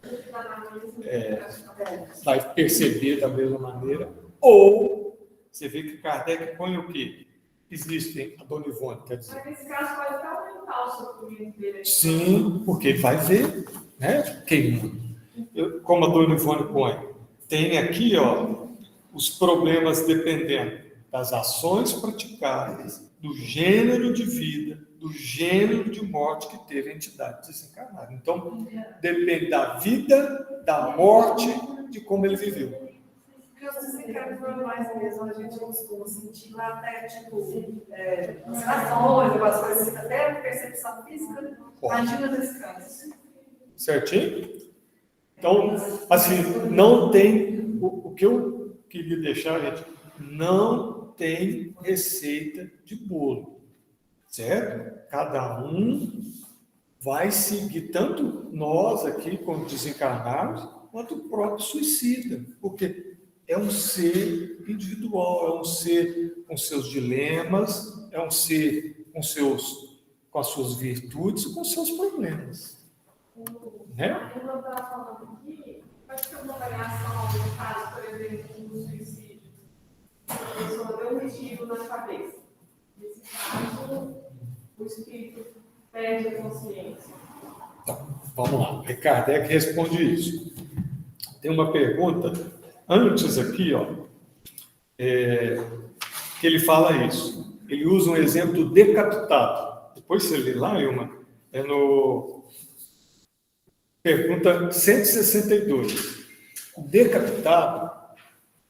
vai perceber da mesma maneira. Ou você vê que Kardec põe o quê? Existem, a Dona Ivone, quer dizer. Mas nesse caso pode até aumentar o sofrimento dele. Sim, porque ele vai ver, né? Queimando. Como a Dona Ivone põe, tem aqui, ó, os problemas dependendo das ações praticadas, do gênero de vida, do gênero de morte que teve a entidade desencarnada. Então, depende da vida, da morte, de como ele viveu. Porque os desencarnes normais mesmo, a gente costuma sentir lá até, tipo, sensações, algumas coisas assim, até percepção física. Imagina nesse caso. Certinho? Então, assim, não tem... O que eu queria deixar, gente, não tem receita de bolo, certo? Cada um vai seguir, tanto nós aqui, como desencarnados, quanto o próprio suicida, porque é um ser individual, é um ser com seus dilemas, é um ser com as suas virtudes e com os seus problemas. Né? Eu não estava falando aqui, pode ter uma variação no caso, por exemplo, do suicídio. A pessoa deu um tiro na cabeça. Nesse caso, o espírito perde a consciência. Então, vamos lá. Kardec responde isso. Tem uma pergunta antes aqui, ó, que ele fala isso. Ele usa um exemplo do decapitado. Depois você lê lá, Ilma, é no pergunta 162. O decapitado,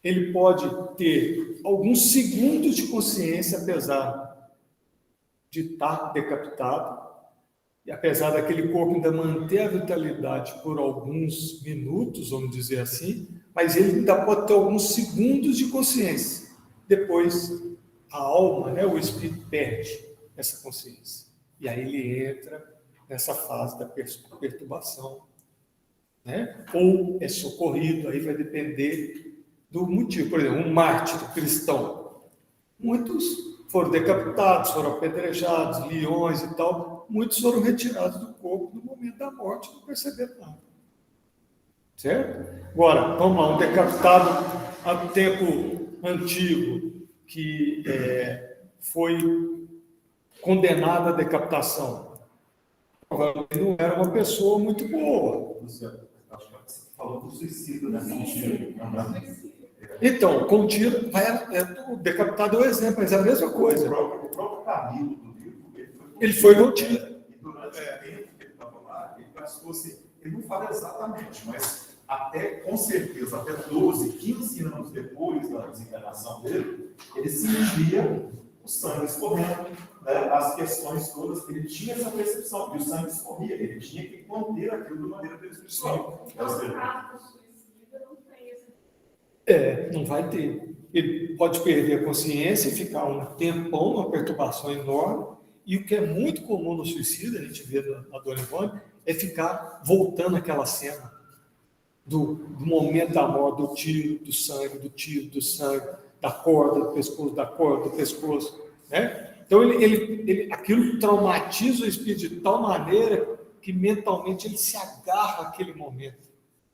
ele pode ter alguns segundos de consciência, apesar de estar decapitado, e apesar daquele corpo ainda manter a vitalidade por alguns minutos, vamos dizer assim, mas ele ainda pode ter alguns segundos de consciência. Depois, a alma, né, o espírito perde essa consciência. E aí ele entra nessa fase da perturbação, né? Ou é socorrido, aí vai depender do motivo. Por exemplo, um mártir cristão. Muitos foram decapitados, foram apedrejados, leões e tal. Muitos foram retirados do corpo no momento da morte, não perceberam nada. Certo? Agora, vamos lá, um decapitado há tempo antigo que foi condenado à decapitação. Provavelmente não era uma pessoa muito boa. Luciano, acho que você falou do suicídio, né? Então, com tiro, o decapitado é o exemplo, mas é a mesma coisa. O próprio Camilo do livro, ele foi com tiro. E durante o tempo que ele estava lá, ele passou assim, ele não fala exatamente, mas até, com certeza, até 12, 15 anos depois da desencarnação dele, ele sentia o sangue escorrendo, né? As questões todas, ele tinha essa percepção, que o sangue escorria, ele tinha que conter aquilo de maneira espiritual. Então, no caso do suicida, não tem esse... Não vai ter. Ele pode perder a consciência e ficar um tempão, uma perturbação enorme, e o que é muito comum no suicídio, a gente vê na Dona Ivone, é ficar voltando àquela cena do momento da morte, do tiro, do sangue, do tiro, do sangue, da corda do pescoço, né? Então, aquilo traumatiza o espírito de tal maneira que mentalmente ele se agarra àquele momento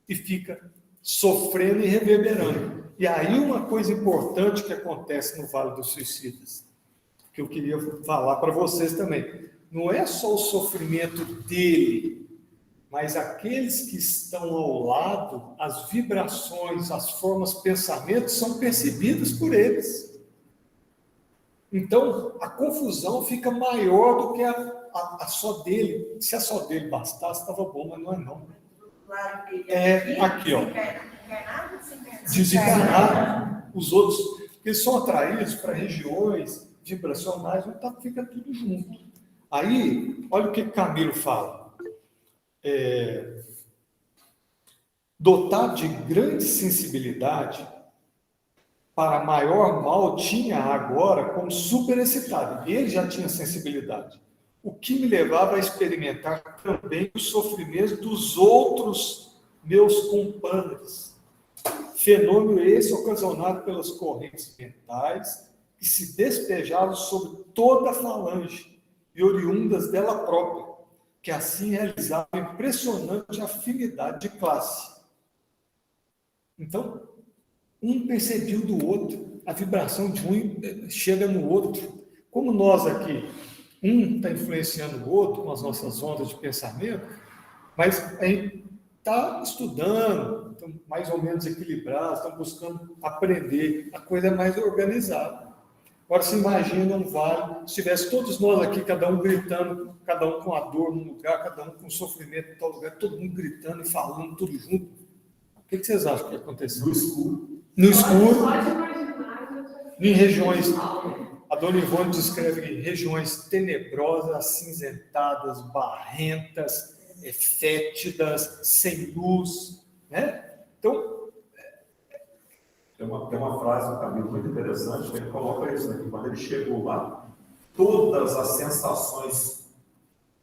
e fica sofrendo e reverberando. E aí uma coisa importante que acontece no Vale dos Suicidas, que eu queria falar para vocês também. não é só o sofrimento dele, mas aqueles que estão ao lado, as vibrações, as formas, pensamentos são percebidas por eles. Então, a confusão fica maior do que a só dele. Se a só dele bastasse, estava bom, mas não é não. Claro que Aqui, ó. Desencarnado ou desencarnado? Desencarnar os outros, eles são atraídos para regiões vibracionais, então fica tudo junto. Aí, olha o que Camilo fala. Dotado de grande sensibilidade, para maior mal tinha agora como superexcitado. Ele já tinha sensibilidade. O que me levava a experimentar também o sofrimento dos outros meus companheiros. Fenômeno esse ocasionado pelas correntes mentais que se despejavam sobre toda a falange e oriundas dela própria, que assim realizava impressionante afinidade de classe. Então, um percebeu do outro, a vibração de um chega no outro. Como nós aqui, um está influenciando o outro com as nossas ondas de pensamento, mas a gente está estudando, estamos mais ou menos equilibrados, estamos buscando aprender, a coisa é mais organizada. Agora, você imagina um vale, se tivesse todos nós aqui, cada um gritando, cada um com a dor num lugar, cada um com sofrimento em tal lugar, todo mundo gritando e falando tudo junto. O que vocês acham que ia acontecer? No escuro. No escuro, Só de imaginar, em regiões, a Dona Ivone descreve regiões tenebrosas, acinzentadas, barrentas, fétidas, sem luz, né? Então, Tem uma frase do Camilo muito interessante, que ele coloca isso, né? Que quando ele chegou lá, todas as sensações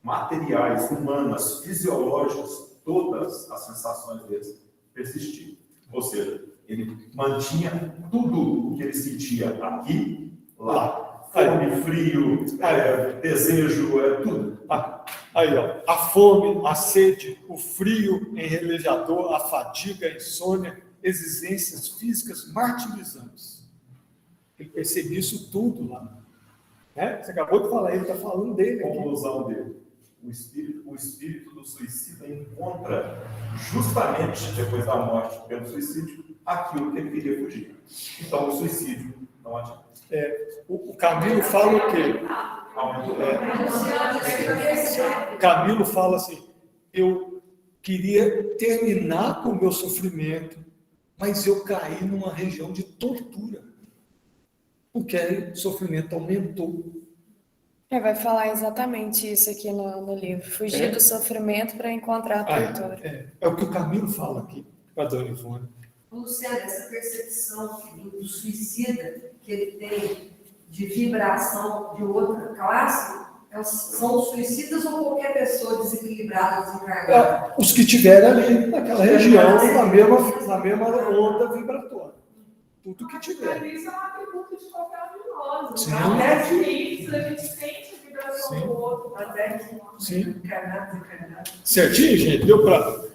materiais, humanas, fisiológicas, todas as sensações deles persistiam. Ou seja, ele mantinha tudo o que ele sentia aqui, lá. Fome, frio, desejo, tudo. Aí, ó, a fome, a sede, o frio enrelejador, a fadiga, a insônia, exigências físicas martirizantes. Ele percebia isso tudo lá. Né? Você acabou de falar, ele está falando dele. Conclusão dele. O espírito do suicida encontra, justamente depois da morte pelo suicídio, aquilo que ele queria fugir. Então, o suicídio não adianta. O Camilo fala o quê? Camilo fala assim, eu queria terminar com o meu sofrimento, mas eu caí numa região de tortura, porque aí o sofrimento aumentou. Vai falar exatamente isso aqui no livro. Fugir do sofrimento para encontrar a tortura. É o que o Camilo fala aqui para a Dona Ivone. Luciano, essa percepção do suicida que ele tem de vibração de outra classe, são suicidas ou qualquer pessoa desequilibrada, desencarnada? Os que estiverem ali, naquela região, na mesma onda vibratória. Tudo que tiver. Isso é um atributo de qualquer um de nós. Sim. Até isso, a gente sente a vibração do outro. Até que Sim. encarnado, desencarnado. Certinho, gente? Deu para...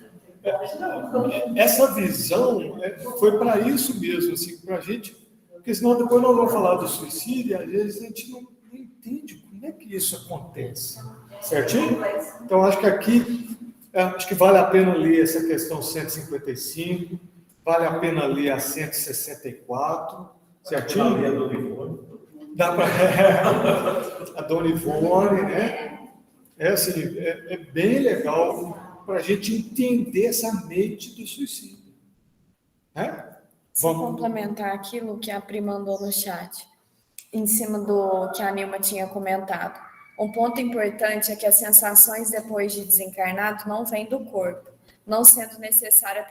Essa visão foi para isso mesmo, assim, para a gente, porque senão depois nós vamos falar do suicídio e às vezes a gente não entende como é que isso acontece, certinho? Então acho que aqui, acho que vale a pena ler essa questão 155, vale a pena ler a 164, certinho? Dá para a Dona Ivone, né? Assim, é bem legal para a gente entender essa mente do suicídio. Né? Se complementar aquilo que a Pri mandou no chat, em cima do que a Nilma tinha comentado. Um ponto importante é que as sensações depois de desencarnado não vêm do corpo, não sendo necessária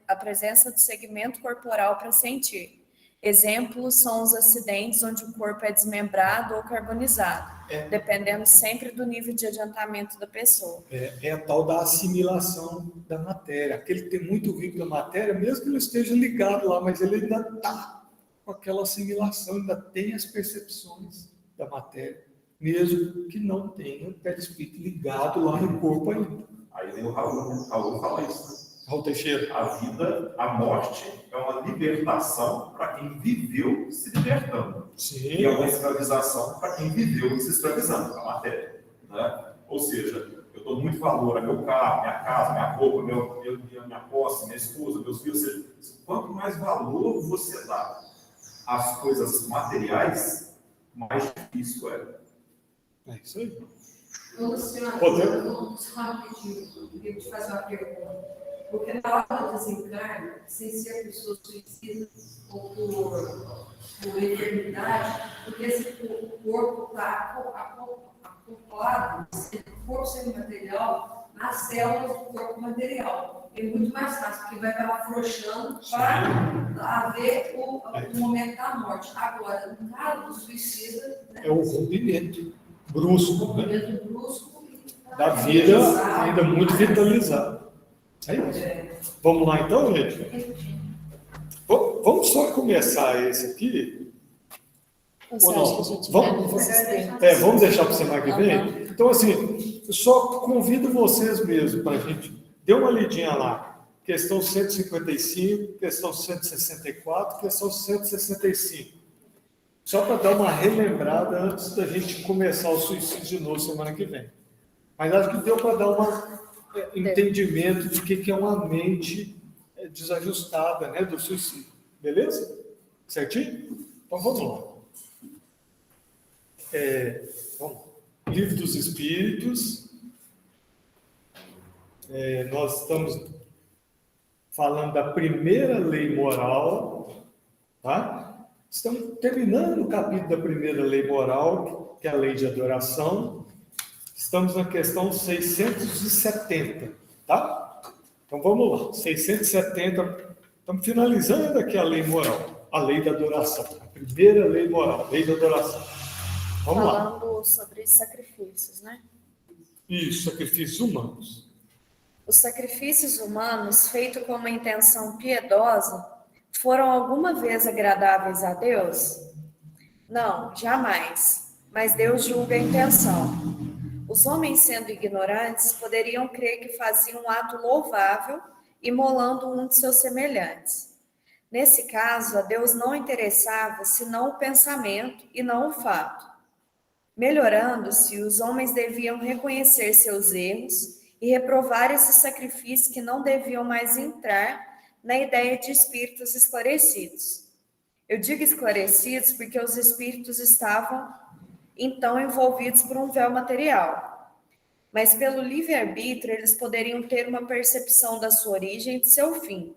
a presença do segmento corporal para sentir. Exemplos são os acidentes onde o corpo é desmembrado ou carbonizado, dependendo sempre do nível de adiantamento da pessoa. É a tal da assimilação da matéria. Aquele que tem muito vínculo da matéria, mesmo que não esteja ligado lá, mas ele ainda está com aquela assimilação, ainda tem as percepções da matéria, mesmo que não tenha o perispírito ligado lá no corpo ainda. Aí vem o Raul fala isso. Raul Teixeira. A vida, a morte, é uma libertação para quem viveu se libertando. Sim. E é uma escravização para quem viveu se escravizando, a matéria. né? Ou seja, eu dou muito valor a meu carro, minha casa, minha roupa, minha posse, minha esposa, meus filhos. Ou seja, quanto mais valor você dá às coisas materiais, mais difícil é. É isso aí. Ô, Luciano, Poder? só rapidinho, eu queria te fazer uma pergunta. Porque na hora do desencarne, sem ser pessoa suicida ou por enfermidade, porque o corpo está acoplado, o corpo semimaterial, nas células do corpo material. É muito mais fácil, porque vai estar afrouxando para haver o momento da morte. Agora, no caso do suicida, né, É o rompimento brusco, né? movimento brusco Da vida ainda muito vitalizada. É isso. Vamos lá então, gente? Vamos só começar esse aqui? Você Ou acha não? que a gente Vamos? vocês têm? Vamos deixar para semana que vem? Então, assim, eu só convido vocês mesmo para a gente dar uma lidinha lá. Questão 155, questão 164, questão 165. Só para dar uma relembrada antes da gente começar o suicídio de novo semana que vem. Mas acho que deu para dar um entendimento de que é uma mente desajustada, né, do suicídio. Beleza? Certinho? Então vamos lá. Vamos lá. Livro dos Espíritos. Nós estamos falando da primeira lei moral, tá? Estamos terminando o capítulo da primeira lei moral, que é a lei de adoração. Estamos na questão 670, tá? Então vamos lá, 670, estamos finalizando aqui a lei moral, a lei da adoração, a primeira lei moral, a lei da adoração. Vamos lá. Falando sobre sacrifícios, né? Isso, sacrifícios humanos. Os sacrifícios humanos, feitos com uma intenção piedosa, foram alguma vez agradáveis a Deus? Não, jamais. Mas Deus julga a intenção. Os homens, sendo ignorantes, poderiam crer que faziam um ato louvável, imolando um de seus semelhantes. Nesse caso, a Deus não interessava senão o pensamento e não o fato. Melhorando-se, os homens deviam reconhecer seus erros e reprovar esses sacrifícios que não deviam mais entrar na ideia de espíritos esclarecidos. Eu digo esclarecidos porque os espíritos estavam, então, envolvidos por um véu material. Mas pelo livre-arbítrio, eles poderiam ter uma percepção da sua origem e de seu fim.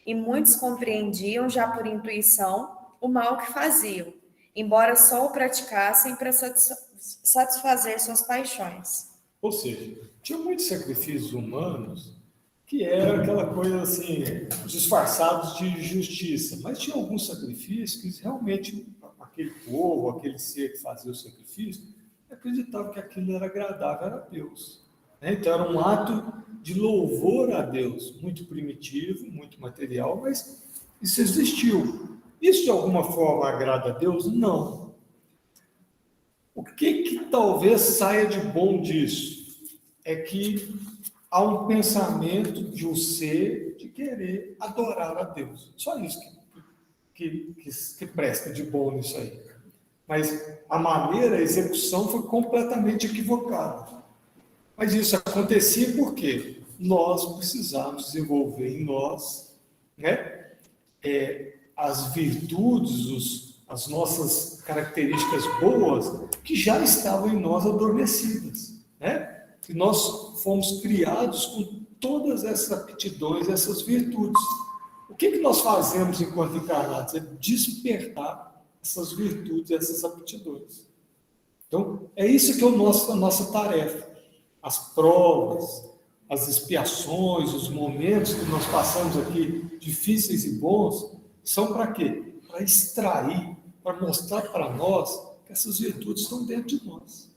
E muitos compreendiam, já por intuição, o mal que faziam, embora só o praticassem para satisfazer suas paixões. Ou seja, tinha muitos sacrifícios humanos que era aquela coisa assim, disfarçados de justiça, mas tinha alguns sacrifícios que realmente aquele povo, aquele ser que fazia o sacrifício, acreditava que aquilo era agradável a Deus. Então era um ato de louvor a Deus, muito primitivo, muito material, mas isso existiu. Isso de alguma forma agrada a Deus? Não. O que talvez saia de bom disso? É que há um pensamento de um ser de querer adorar a Deus. Só isso que presta de bom nisso aí. Mas a maneira, a execução foi completamente equivocada. Mas isso acontecia porque nós precisamos desenvolver em nós, né, as virtudes, as nossas características boas que já estavam em nós adormecidas, né? E nós fomos criados com todas essas aptidões, essas virtudes. O que nós fazemos enquanto encarnados? É despertar essas virtudes, essas aptidões. Então, é isso que é a nossa tarefa. As provas, as expiações, os momentos que nós passamos aqui, difíceis e bons, são para quê? Para extrair, para mostrar para nós que essas virtudes estão dentro de nós.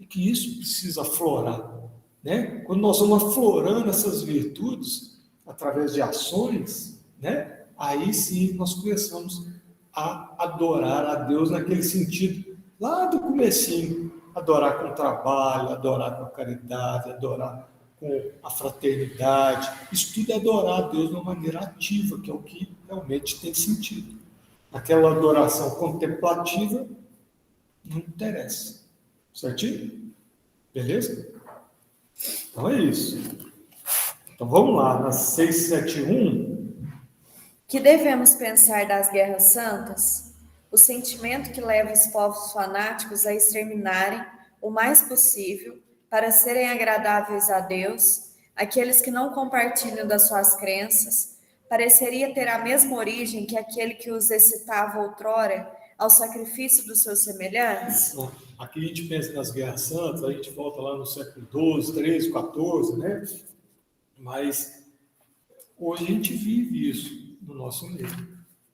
E que isso precisa aflorar. Né? Quando nós vamos aflorando essas virtudes, através de ações, né? Aí sim nós começamos a adorar a Deus naquele sentido, lá do comecinho, adorar com trabalho, adorar com a caridade, adorar com a fraternidade, isso tudo é adorar a Deus de uma maneira ativa, que é o que realmente tem sentido. Aquela adoração contemplativa não interessa, certinho? Beleza? Então é isso. Então vamos lá, na 671. Que devemos pensar das guerras santas? O sentimento que leva os povos fanáticos a exterminarem o mais possível para serem agradáveis a Deus, aqueles que não compartilham das suas crenças, pareceria ter a mesma origem que aquele que os excitava outrora ao sacrifício dos seus semelhantes? Bom, aqui a gente pensa nas guerras santas, a gente volta lá no século XII, XIII, XIV, né? Mas hoje a gente vive isso no nosso meio,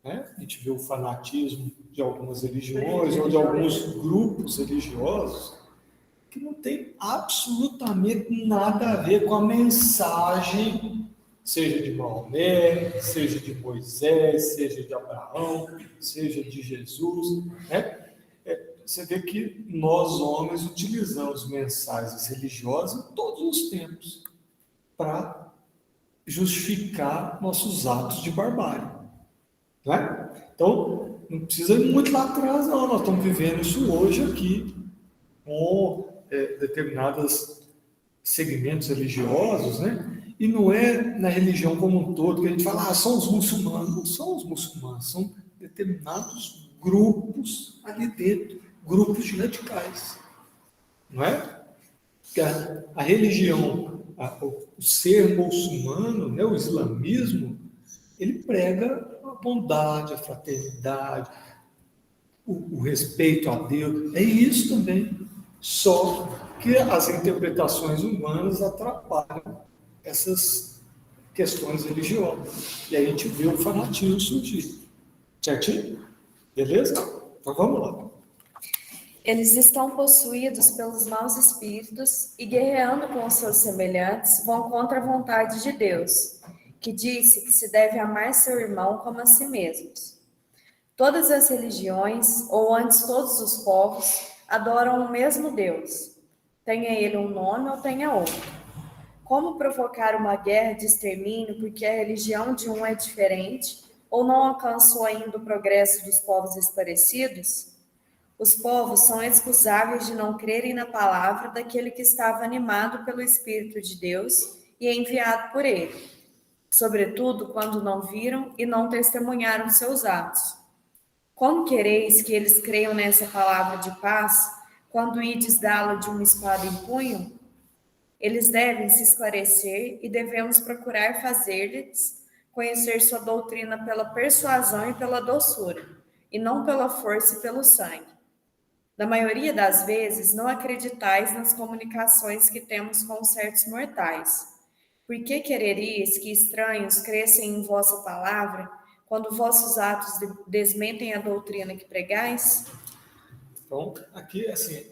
né? A gente vê o fanatismo de algumas religiões ou de alguns grupos religiosos que não tem absolutamente nada a ver com a mensagem, seja de Maomé, seja de Moisés, seja de Abraão, seja de Jesus, né? Você vê que nós, homens, utilizamos mensagens religiosas em todos os tempos para justificar nossos atos de barbárie, né? Então, não precisa ir muito lá atrás, não. Nós estamos vivendo isso hoje aqui, com determinados segmentos religiosos, né? E não é na religião como um todo que a gente fala, são os muçulmanos. Não são os muçulmanos, são determinados grupos ali dentro, grupos de radicais, não é? Porque a religião, o ser muçulmano, né, o islamismo, ele prega a bondade, a fraternidade, o respeito a Deus, é isso também. Só que as interpretações humanas atrapalham essas questões religiosas. E aí a gente vê o fanatismo surgir. Certinho? Beleza? Então vamos lá. Eles estão possuídos pelos maus espíritos e, guerreando com os seus semelhantes, vão contra a vontade de Deus, que disse que se deve amar seu irmão como a si mesmos. Todas as religiões, ou antes todos os povos, adoram o mesmo Deus, tenha ele um nome ou tenha outro. Como provocar uma guerra de extermínio porque a religião de um é diferente ou não alcançou ainda o progresso dos povos esclarecidos? Os povos são excusáveis de não crerem na palavra daquele que estava animado pelo Espírito de Deus e enviado por ele, sobretudo quando não viram e não testemunharam seus atos. Como quereis que eles creiam nessa palavra de paz, quando ides dá-la de uma espada em punho? Eles devem se esclarecer e devemos procurar fazer-lhes conhecer sua doutrina pela persuasão e pela doçura, e não pela força e pelo sangue. Na maioria das vezes, não acreditais nas comunicações que temos com certos mortais. Por que quereríeis que estranhos crescem em vossa palavra, quando vossos atos desmentem a doutrina que pregais? Então, aqui, assim,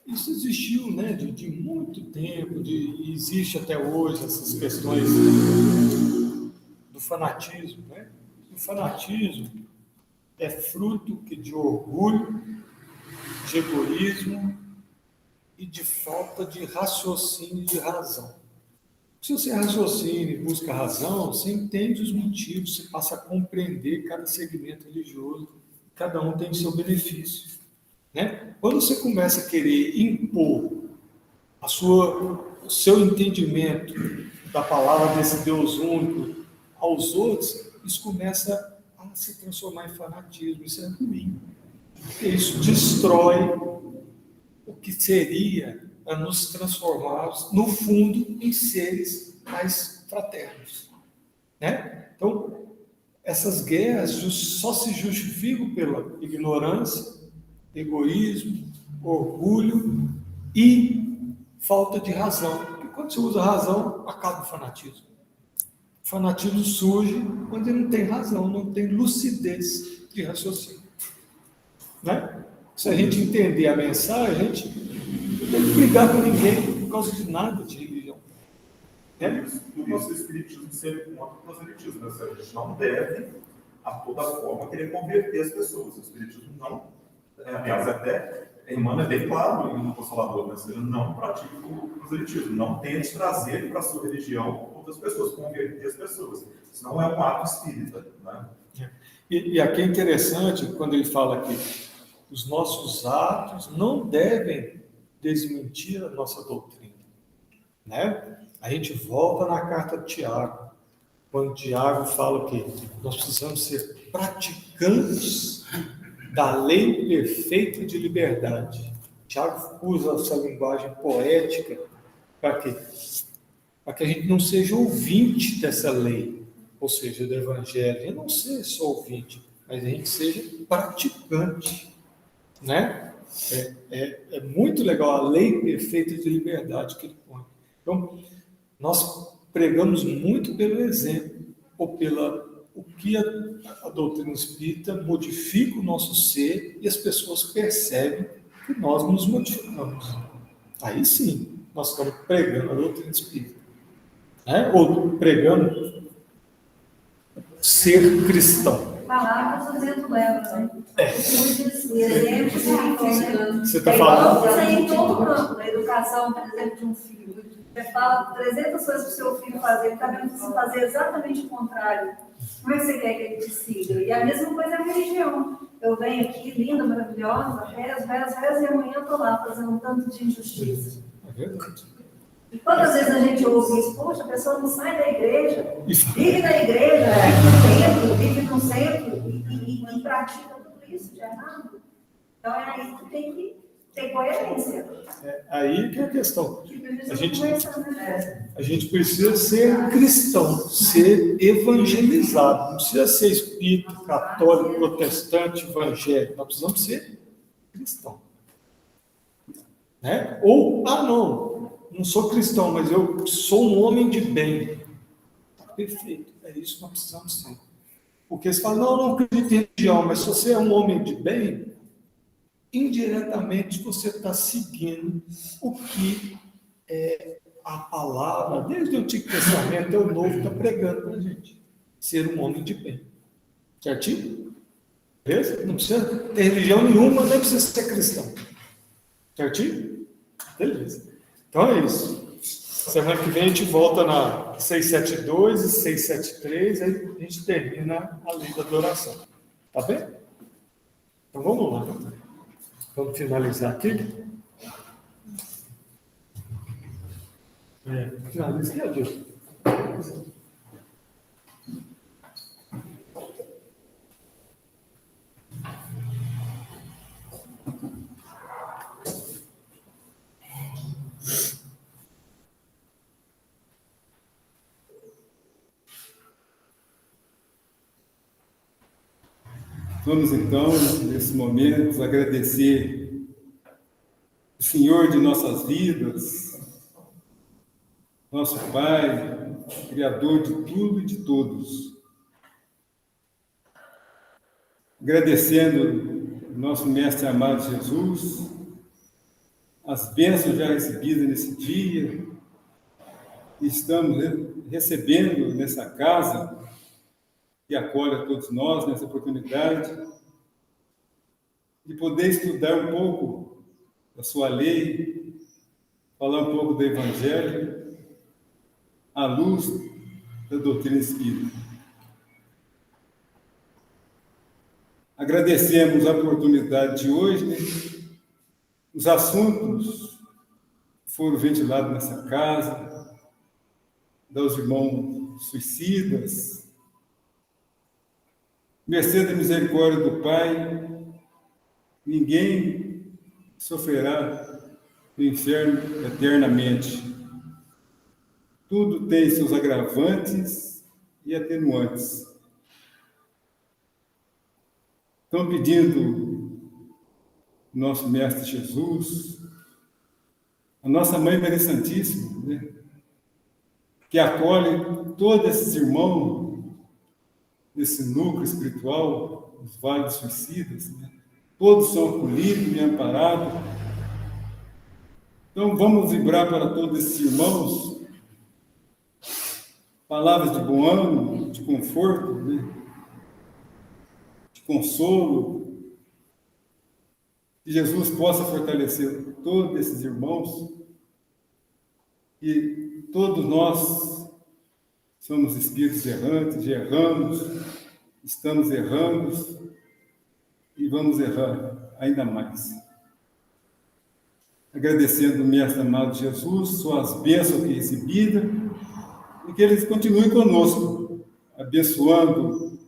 isso existiu, né, de muito tempo, e existe até hoje essas questões do fanatismo, né? O fanatismo é fruto de orgulho, de egoísmo e de falta de raciocínio e de razão. Se você raciocina e busca razão, você entende os motivos, você passa a compreender cada segmento religioso, cada um tem seu benefício, né? Quando você começa a querer impor o seu entendimento da palavra desse Deus único aos outros, isso começa a se transformar em fanatismo, isso é ruim. Isso destrói o que seria nos transformarmos, no fundo, em seres mais fraternos, né? Então, essas guerras só se justificam pela ignorância, egoísmo, orgulho e falta de razão. Porque quando você usa razão, acaba o fanatismo. O fanatismo surge quando ele não tem razão, não tem lucidez de raciocínio, né? Se a gente entender a mensagem, a gente não tem que brigar com ninguém por causa de nada de religião. Por isso o espiritismo sempre contra o proselitismo. A gente não deve, a toda forma, querer converter as pessoas. O espiritismo não, aliás, até Emmanuel é bem claro no Consolador, né? Ele não pratica o proselitismo, não tente trazer para a sua religião outras pessoas, converter as pessoas. Isso não é um ato espírita, né? E aqui é interessante, quando ele fala que os nossos atos não devem desmentir a nossa doutrina, né? A gente volta na carta de Tiago, quando Tiago fala que nós precisamos ser praticantes da lei perfeita de liberdade. Tiago usa essa linguagem poética para quê? Para que a gente não seja ouvinte dessa lei, ou seja, do Evangelho, e não seja só ouvinte, mas a gente seja praticante, né? É muito legal a lei perfeita de liberdade que ele põe. Então, nós pregamos muito pelo exemplo, ou o que a doutrina espírita modifica o nosso ser e as pessoas percebem que nós nos modificamos. Aí sim, nós estamos pregando a doutrina espírita, né? Ou pregando ser cristão. Palavras o vento leva, né? Exemplos né? Você está falando? Isso aí em todo campo, na educação, por exemplo, de um filho. Você fala 300 coisas para o seu filho fazer, ele está vendo você fazer exatamente o contrário. Como é que você quer que ele te siga? E a mesma coisa é a religião. Eu venho aqui, linda, maravilhosa, rezo, e amanhã eu estou lá fazendo um tanto de injustiça. É verdade. E quantas vezes a gente ouve isso? Poxa, a pessoa não sai da igreja, vive na igreja, vive no centro e pratica tudo isso de errado. Então é aí que tem que ter coerência. Aí que é a questão. A gente precisa ser cristão, ser evangelizado. Não precisa ser espírita, católico, protestante, evangélico. Nós precisamos ser cristão. Né? Ou, não sou cristão, mas eu sou um homem de bem. Perfeito, é isso que nós precisamos ser. Porque você fala, não acredito em religião, mas se você é um homem de bem, indiretamente você está seguindo o que a palavra, desde o Antigo Testamento até o Novo, está pregando para a gente. Ser um homem de bem. Certinho? Beleza? Não precisa ter religião nenhuma, nem precisa ser cristão. Certinho? Beleza. Então é isso. Semana que vem a gente volta na 672 e 673, aí a gente termina a lei da adoração. Tá bem? Então vamos lá. Vamos finalizar aqui. Finaliza aqui, Adilson. Vamos então, nesse momento, agradecer o Senhor de nossas vidas, nosso Pai, Criador de tudo e de todos. Agradecendo o nosso Mestre amado Jesus, as bênçãos já recebidas nesse dia, e estamos recebendo nessa casa, que acolhe a todos nós nessa oportunidade de poder estudar um pouco da sua lei, falar um pouco do Evangelho, à luz da doutrina espírita. Agradecemos a oportunidade de hoje, os assuntos que foram ventilados nessa casa, dos irmãos suicidas, mercê da misericórdia do Pai, ninguém sofrerá no inferno eternamente. Tudo tem seus agravantes e atenuantes. Estão pedindo nosso Mestre Jesus, a nossa Mãe Maria Santíssima, né, que acolhe todos esses irmãos desse núcleo espiritual, os vales suicidas, né? Todos são acolhidos e amparados. Então, vamos vibrar para todos esses irmãos palavras de bom ânimo, de conforto, né? De consolo, que Jesus possa fortalecer todos esses irmãos, e todos nós somos espíritos errantes, erramos, estamos errando e vamos errar ainda mais. agradecendo o Mestre amado Jesus, suas bênçãos que recebidas, e que Ele continue conosco, abençoando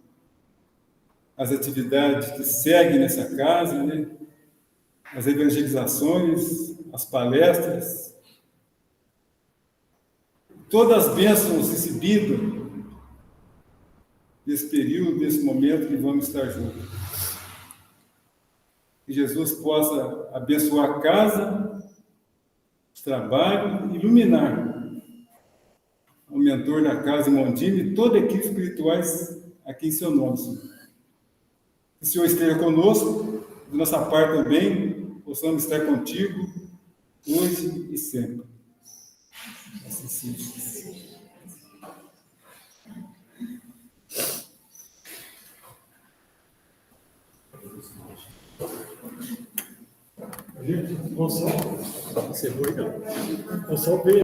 as atividades que seguem nessa casa, né? As evangelizações, as palestras, todas as bênçãos recebidas nesse período, nesse momento que vamos estar juntos. Que Jesus possa abençoar a casa, o trabalho, iluminar o mentor da casa Mondini e toda a equipe espirituais aqui em seu nome, Senhor. Que o Senhor esteja conosco, de nossa parte também, possamos estar contigo hoje e sempre. Assim seja. Gente, vou só. Você foi, não. Vou só ver.